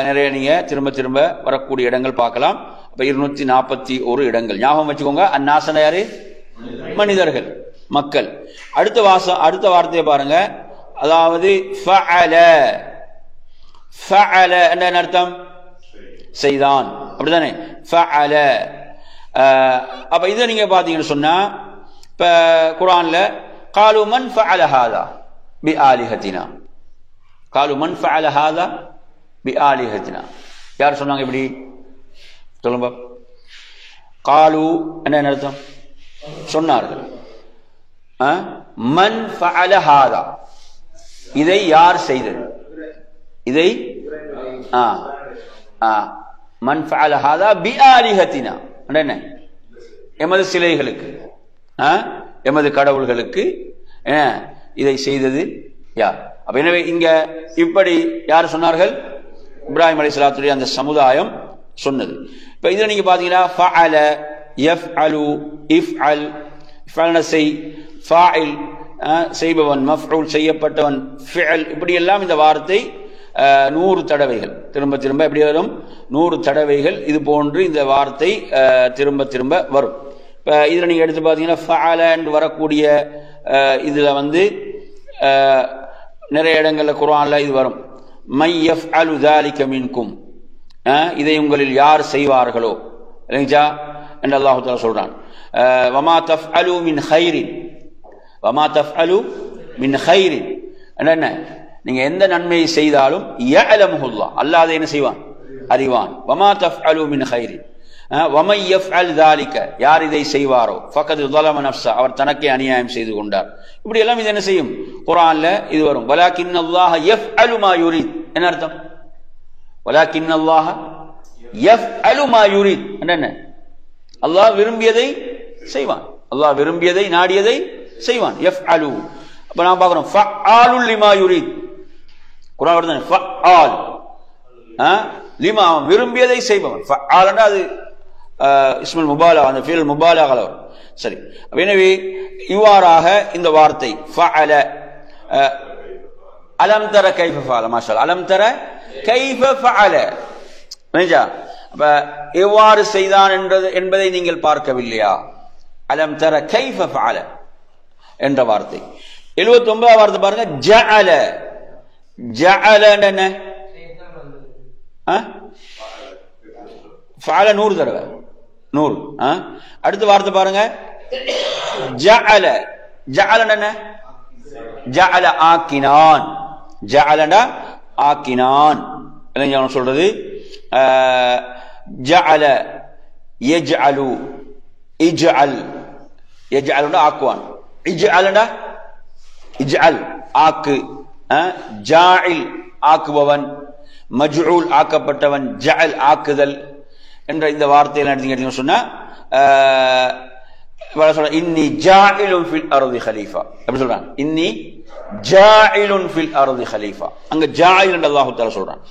நிறைய நீங்க திரும்ப திரும்ப வரக்கூடிய இடங்கள் பார்க்கலாம். அப்ப 241 இடங்கள். ஞாபகம் வச்சுக்கோங்க. அந்நாசன யாரு? மனிதர்கள், மக்கள். அடுத்த வார்த்தையை பாருங்க. அதாவது ஃபஅல. ஃபஅல என்ன அர்த்தம்? செய்தான், அப்படிதானே? ஃபஅல. அப்ப இதை நீங்க பாத்தீங்கன்னு சொன்னா, இப்ப குர்ஆன்ல قالوا من فعل هذا بآلهتنا قالوا من فعل هذا بآلهتنا யார் சொன்னாங்க இப்படி? சொல்லுங்க. قالوا என்ன அர்த்தம்? சொன்னார்கள். من فعل هذا, இதை யார் செய்தது? இதை من فعل هذا بآلهتنا என்ன? எமது சிலைகளுக்கு, எமது கடவுள்களுக்கு இதை செய்தது யார்? அப்ப எனவே இங்க இப்படி யார் சொன்னார்கள்? இப்ராஹிம் அலைஹிஸ்ஸலாத்துடைய அந்த சமுதாயம் சொன்னது. இப்ப இதுல நீங்க பாத்தீங்கன்னா ஃபஅல, யஃப்அலு, இஃப்அல், ஃபஅல்ன செய், ஃபாஇல் செய்பவன், மஃஊல் செய்யப்பட்டவன், ஃபிஅல், இப்படி எல்லாம் இந்த வார்த்தை 100 தடவைகள் திரும்ப திரும்ப எப்படி வரும்? 100 தடவைகள் இது போன்று இந்த வார்த்தை திரும்ப திரும்ப வரும். இப்ப இதுல நீங்க எடுத்து பாத்தீங்கன்னா ஃபஅல என்று வரக்கூடிய இதுல வந்து நிறைய இடங்கள்ல குர்ஆன்ல இது வரும். மை யஃப்அலு ذلك மின்கும், இதை உங்களில் யார் செய்வார்களோ இல்லைங்களா என்று அல்லாஹ் தஆலா சொல்றான். வமா தஃஅலு மின் கைரின், வமா தஃஅலு மின் கைரின் என்ன? நீங்க எந்த நன்மையை செய்தாலும் யஅலமுல்லாஹ், அல்லாஹ் அதை என்ன செய்வான்? அறிவான். வமா தஃஅலு மின் கைரின் வமை யஃப்அல் ذلك, யார் இதை செய்வாரோ ஃபகத் ظلم நஃப்ஸா, அவர் தனக்கே அநியாயம் செய்து கொண்டார். இப்படி எல்லாம் இது என்ன செய்யும்? குர்ஆன்ல இது வரும். வலாக்கின்னல்லாஹ யஃப்அலு மா யுரீத், என்ன அர்த்தம்? வலாக்கின்னல்லாஹ யஃப்அலு மா யுரீத் என்ன? அல்லாஹ் விரும்பியதை செய்வான், அல்லாஹ் விரும்பியதை நாடியதை செய்வான். யஃப்அலு. அப்ப நான் பார்க்கிறோம் ஃபஅலுல் லிமா யுரீத், குர்ஆன் வருது ஃபஅல், லிமா விரும்பியதை செய்பவன். ஃபஅல்னா அது இஸ்முல் முபாலகா, அந்த ஃபீல் முபாலகால வரும். சரி, எனவே இவ்வாறாக இந்த வார்த்தை ஃபஅல. அலம் தர கைஃப ஃபஅல, மாஷாஅல்லாஹ், அலம் தர கைஃப ஃபஅல. அப்ப எவ்வாறு செய்தான் என்பதை நீங்கள் பார்க்கவில்லையா? அலம் தர கைஃப ஃபஅல என்ற வார்த்தை. 79வது வார்த்தை பாருங்க, ஜஅல. ஜஅல என்ன? ஃபஅல 100 தடவை, 100. அடுத்த வார்த்தை பாருங்க, ஜஅல. ஜஅல என்ன? ஜஅல ஆக்கினான். ஜஅலனா ஆக்கினான். என்ன சொல்றது? ஜஅல யஜ்அலு, இஜ்அல், யஜ்அலுனா ஆக்குவான், இஜ்அலுனா இஜ்அல் ஆக்கு, ஜாஇல் ஆக்குபவன், மஜ்ஊல் ஆக்கப்பட்டவன், ஜஅல் ஆக்குதல் என்ற இந்த வார்த்தையெல்லாம் எடுத்தீங்கன்னு சொன்னா இன்னி ஜாஇலுன் ஃபில் அர்தி கலீஃபா, எப்படி சொல்றான்? இன்னி ஜாஇலுன் ஃபில் அர்தி கலீஃபா. அங்க ஜாஇல் என்று அல்லாஹ் தஆலா சொல்றான்.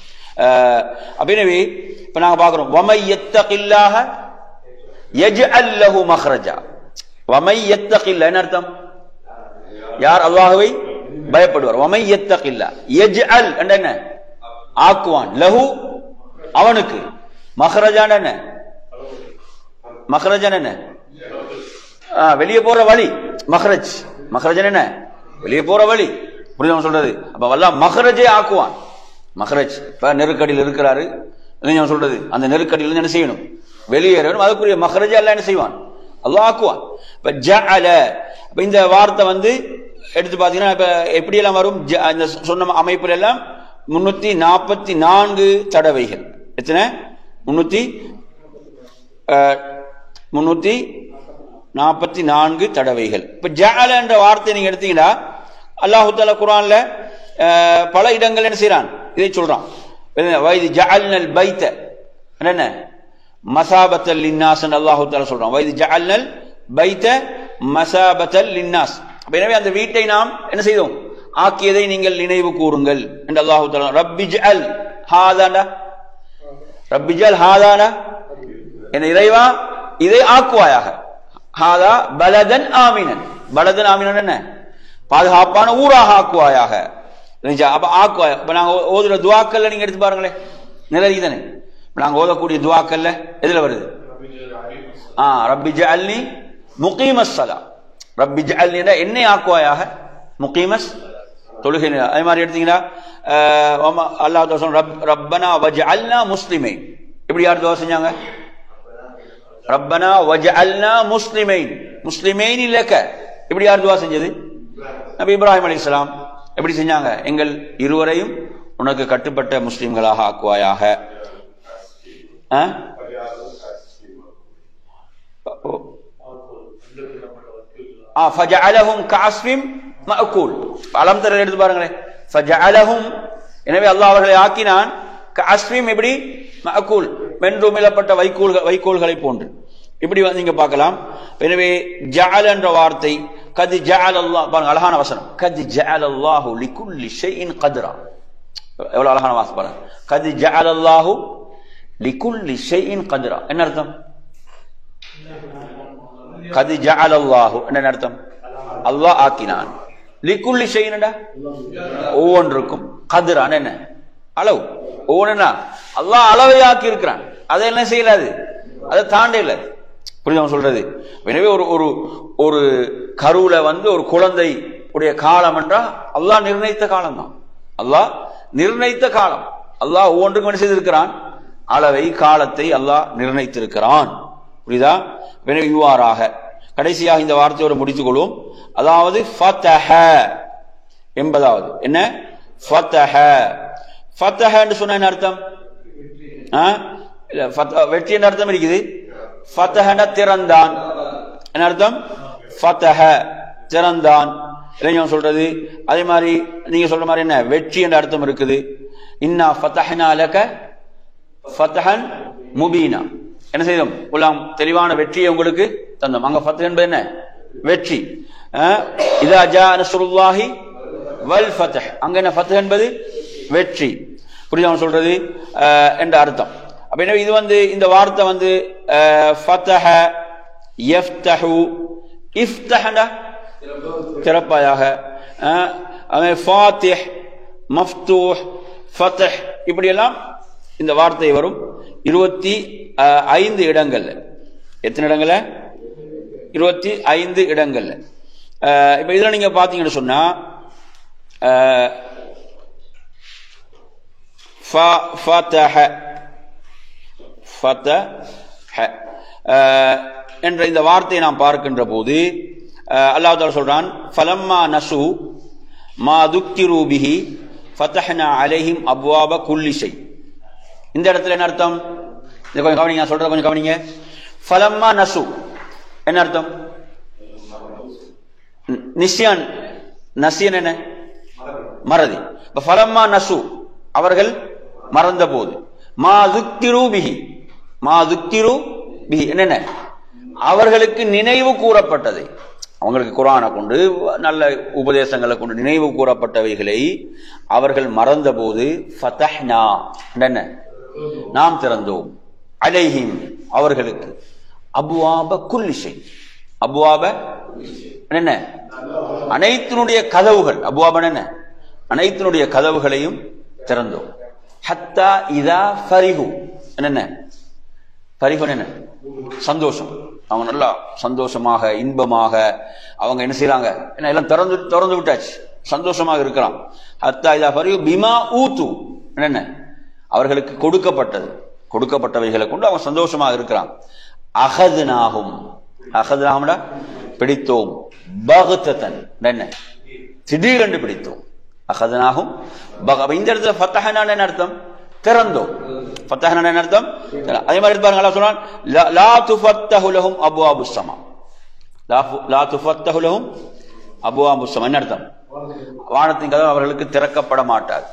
எனவே இப்ப நாங்க பார்க்கிறோம் வமை யத்தகில்லாஹ யஜ்அல் லஹு மக்ரஜா. வமை யத்தகில்லா என்ன அர்த்தம்? யார் அல்லாஹ்வை பயப்படுவார். வமை யத்தகில்லா, யஜ்அல் என்ன? ஆக்குவான், லஹு அவனுக்கு, மக்ரஜான் என்ன? மக்ரஜான் என்ன? வெளியே போற வழி. மக்ரஜ், மக்ரஜன் என்ன? வெளியே போற வழி. புரியுது சொல்றது? அப்ப அல்லாஹ் மக்ரஜை ஆக்குவான். மக்ரஜ், இப்ப நெருக்கடியில் இருக்கிறாரு சொல்றது, அந்த நெருக்கடியில் என்ன செய்யணும்? வெளியேறணும். அதுக்குரிய மக்ரஜை அல்லாஹ் என்ன செய்வான்? அல்லாஹ் ஆக்குவான். இப்ப ஜஅல, இந்த வார்த்தை வந்து எடுத்து பாத்தீங்கன்னா இப்ப எப்படி எல்லாம் வரும்? இந்த சொன்ன அமைப்புல எல்லாம் 344 தடவைகள். எத்தனை? 344 தடவைகள். இப்ப ஜஅல என்ற வார்த்தை நீங்க எடுத்தீங்கன்னா அல்லாஹ் தஆலா குர்ஆன்ல பல இடங்கள் என்ன செய்றான்? இதை சொல்றான். வைது ஜஅல்னல் பைத என்ன? மசாபத்தல் லின்னாஸ் அல்லாஹ் தஆலா சொல்றான். வைது ஜஅல்னல் பைத மசாபத்தல் லின்னாஸ். எனவே அந்த வீட்டை நாம் என்ன செய்தோம்? ஆக்கியதை நீங்கள் நினைவு கூறுங்கள் என்று அல்லாஹ் தஆலா. ரப்பிஜ்அல் ஹாதானா, ரப்பிஜ்அல் ஹாதானா, என் இறைவா இதை ஆக்குவாயாக. ஹாதா பலதன் ஆமினன். பலதன் ஆமினன் என்ன? பாதுகாப்பான ஊராக ஆக்குவாயாக. அப்ப ஆக்குவாய். இப்ப நாங்க ஓதுற துஆக்கள்ல நீங்க எடுத்து பாருங்களேன், நிறைய தானே. நாங்க ஓதக்கூடிய துஆக்கல்ல எதுல வருது? ரப்பி ஜஅல்னி முகீமஸ் ஸலா. ரப்பி ஜஅல்னி என்னை ஆக்குவாயாக முகீமஸ் தொழுகை. அதே மாதிரி எடுத்தீங்கன்னா அல்லாஹ் சொல்றான் ரப்பனா வஜஅல்னா முஸ்லிமைன். இப்படி யார் துஆ செஞ்சாங்க? ரப்பனா வஜஅல்னா முஸ்லிமைன் முஸ்லிமைன் லக. இப்படி யார் துஆ செஞ்சது? நபி இப்ராஹிம் அலைஹிஸ்ஸலாம். எப்படி செஞ்சாங்க? எங்கள் இருவரையும் உனக்கு கட்டுப்பட்ட முஸ்லிம்களாக ஆக்குவாயாக. ஃபஜஅலஹும் கஅஸ்ஃபிம் மஅகூல். அலம் தர எடுத்து பாருங்களேன். ஃபஜஅலஹும், எனவே அல்லாஹ் அவர்களை ஆக்கினான். கஅஸ்ஃபிம் எப்படி? மஅகூல், மென்றுமிழப்பட்ட வைக்கோல்களை போன்று. இப்படி நீங்க பார்க்கலாம். எனவே ஜஅல என்ற வார்த்தை கத் ஜஅல அல்லாஹ், பாருங்க அழகான வசனம். கத் ஜஅல அல்லாஹு லிகுல்லி ஷைஇன் கத்ரா. எவ்வளவு அழகான வாசம் பாருங்க. கத் ஜஅல அல்லாஹு லிகுல்லி ஷைஇன் கத்ரா. என்ன அர்த்தம்? கத் ஜஅல அல்லாஹு என்ன அர்த்தம்? அல்லாஹ் ஆக்கினான். லிகுல்லி ஷைஇன் ஒவ்வொன்றுக்கும் கத்ரான் என்ன அளவு. ஒவ்வொன்னா அல்லாஹ் அளவை ஆக்கி இருக்கிறான். அதை என்ன செய்யலாது, அதை தாண்டல. புரியுதா சொல்றது? எனவே ஒரு ஒரு கருவுல ஒரு குழந்தை உடைய காலம் என்றா அல்லாஹ் நிர்ணயித்த காலம் தான். அல்லாஹ் நிர்ணயித்த காலம். அல்லாஹ் ஒவ்வொன்றுக்கும் என்ன செய்திருக்கிறான்? அளவை, காலத்தை அல்லாஹ் நிர்ணயித்திருக்கிறான். புரியுதா? எனவே இவ்வாறாக கடைசியாக இந்த வார்த்தையோடு முடித்துக் கொள்வோம். அதாவது ஃபதஹ என்பதாவது என்ன? ஃபதஹ. ஃபதஹ என்று சொன்ன என்ன அர்த்தம்? வெற்றி என்ற அர்த்தம் இருக்குது. ஃபதஹன திறந்தான். என்ன அர்த்தம்? ஃபதஹ திறந்தான். இளைஞன் சொல்றது. அதே மாதிரி நீங்க சொல்ற மாதிரி என்ன வெற்றி என்ற அர்த்தம் இருக்குது. இன்னா ஃபதஹ்னா லக ஃபதஹன் முபீனா. என்ன செய்தோம்? உலாம் தெளிவான வெற்றியை உங்களுக்கு தந்தோம். அங்க ஃபத்ஹ் என்பது என்ன? வெற்றி. இதா ஜா நஸ்ருல்லாஹி வல் ஃபத்ஹ், அங்க என்ன ஃபத்ஹ் என்பது வெற்றி. புரியுதா சொல்றது என்ற அர்த்தம். அப்ப எனவே இது இந்த வார்த்தை ஃபத்ஹ, யஃப்தஹு, இஃப்தஹ்னா திறப்பாயாக, ஃபாத்திஹ், மஃப்தூஹ், ஃபத்ஹ், இப்படி எல்லாம் இந்த வார்த்தை வரும் 25 இடங்கள்ல. எத்தனை இடங்கள்ல? 25 இடங்கள்ல. இப்ப இதுல நீங்க பாத்தீங்கன்னு சொன்னா ஃபதஹ என்ற இந்த வார்த்தையை நாம் பார்க்கின்ற போது அல்லாஹ் தஆலா சொல்றான் ஃபலம்மா நசு மா துக்கிரு பிஹி ஃபதஹ்னா அலைஹிம் அப்வாப குல்லி ஷை. இந்த இடத்துல என்ன அர்த்தம்? கொஞ்சம் கவனிங்க, நான் சொல்றத கொஞ்சம் கவனிங்க. ஃபலம்மா நசு என்ன அர்த்தம்? நிஸ்யான். நசியன் என்ன? மறதி. ஃபலம்மா நசு அவர்கள் மறந்த போது, மா துக்கிரு பிஹி, மா துக்கிரு பிஹி என்னென்ன? அவர்களுக்கு நினைவு கூறப்பட்டதை, அவங்களுக்கு குர்ஆனை கொண்டு நல்ல உபதேசங்களை கொண்டு நினைவு கூறப்பட்டவைகளை அவர்கள் மறந்த போது ஃபதஹ்னா என்ன? நாம் திறந்தோம். அலைஹிம் அவர்களுக்கு அப்வாப குல்லி ஷை, அப்வாப என்ன? அனைத்தினுடைய கதவுகள். அப்வாப என்ன? அனைத்தினுடைய கதவுகளையும் திறந்தோம். ஹத்தா இதா ஃபரிஹு என்ன? ஃபரிஹு என்ன? சந்தோஷம். அவங்க நல்லா சந்தோஷமாக இன்பமாக அவங்க என்ன செய்யறாங்க? எல்லாம் திறந்து விட்டாச்சு, சந்தோஷமாக இருக்கிறான். ஹத்தா இதா ஃபரிஹு பிமா ஊது என்ன? அவர்களுக்கு கொடுக்கப்பட்டவைகளை கொண்டு அவங்க சந்தோஷமாக இருக்கிறான். அகதுனாகும், அகதுனாகும்டா பிடித்தோம். பகதன் என்ன? திடீரென்று பிடித்தோம். அகதுனாகும். இந்த இடத்துல ஃபதஹ்னா என்ன அர்த்தம்? திறந்தோம். ஃபதஹ்னா என்ன அர்த்தம்? அதே மாதிரி பாருங்க, அல்லாஹ் சொல்றான் லா துஃபத்தஹு லஹும் அப்வாபுஸ் ஸமா. லா துஃபத்தஹு லஹும் அப்வாபுஸ் ஸமா என்ன அர்த்தம்? வானத்தின் கதவு அவர்களுக்கு திறக்கப்பட மாட்டாது.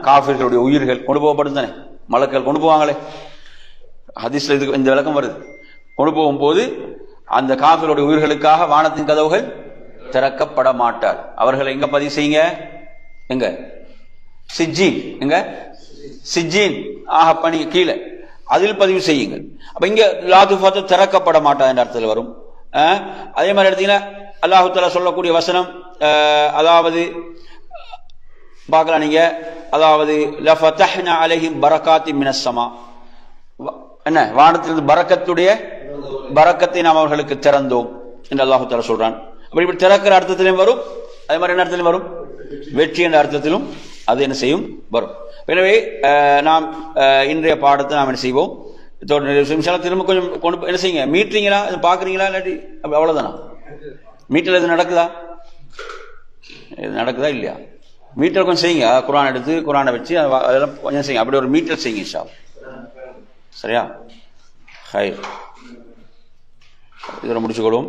காஃபிர்களுடைய உயிர்கள் கொண்டு போகப்படும் தானே, மலக்கள் கொண்டு போவாங்களே, ஹதீஸ்ல இதுக்கு இந்த விளக்கம் வருது. கொண்டு போகும்போது அந்த காஃபிர்களுடைய உயிர்களுக்காக வானத்தின் கதவுகள் திறக்கப்பட மாட்டார். அவர்களை எங்க பதிவு செய்யுங்க? எங்க? சிஜ்ஜீன். எங்க? சிஜ்ஜீன் ஆக பணி கீழே அதில் பதிவு செய்யுங்கள். அப்ப இங்க லாதுஃபத்து திறக்கப்பட மாட்டாது என்ற அர்த்தத்தில் வரும். அதே மாதிரி எடுத்தீங்கன்னா அல்லாஹு தஆலா சொல்லக்கூடிய வசனம், அதாவது பார்க்கலாம் நீங்க, அதாவது லஃபதஹ்னா அலைஹிம் பரகாத்தின் மினஸ் ஸமா, என்ன வானத்திலிருந்து பரக்கத்தை நாம் அவர்களுக்கு திறந்தோம் என்று அல்லாஹு தஆலா சொல்றான். அப்படி இப்படி திறக்கிற அர்த்தத்திலும் வரும், அதே மாதிரி என்ன அர்த்தத்திலும் வரும், வெற்றி என்ற அர்த்தத்திலும் அது என்ன செய்யும் வரும். எனவே நாம் இன்றைய பாடத்தை நாம் என்ன செய்வோம், திரும்ப கொஞ்சம் கொண்டு என்ன செய்யுங்க, மீட்டுறீங்களா, பாக்குறீங்களா, இல்லாட்டி அவ்வளவுதானா? மீட்டல் எது நடக்குதா, நடக்குதா இல்லையா? மீட்டல் கொஞ்சம் செய்யுங்க, குர்ஆன் எடுத்து குர்ஆனை வச்சு அதெல்லாம் கொஞ்சம் செய்யுங்க, அப்படி ஒரு மீட்டல் செய்யுங்க இன்ஷா அல்லாஹ். சரியா? ஹைர், இதில் முடிச்சுக்கொள்வோம்.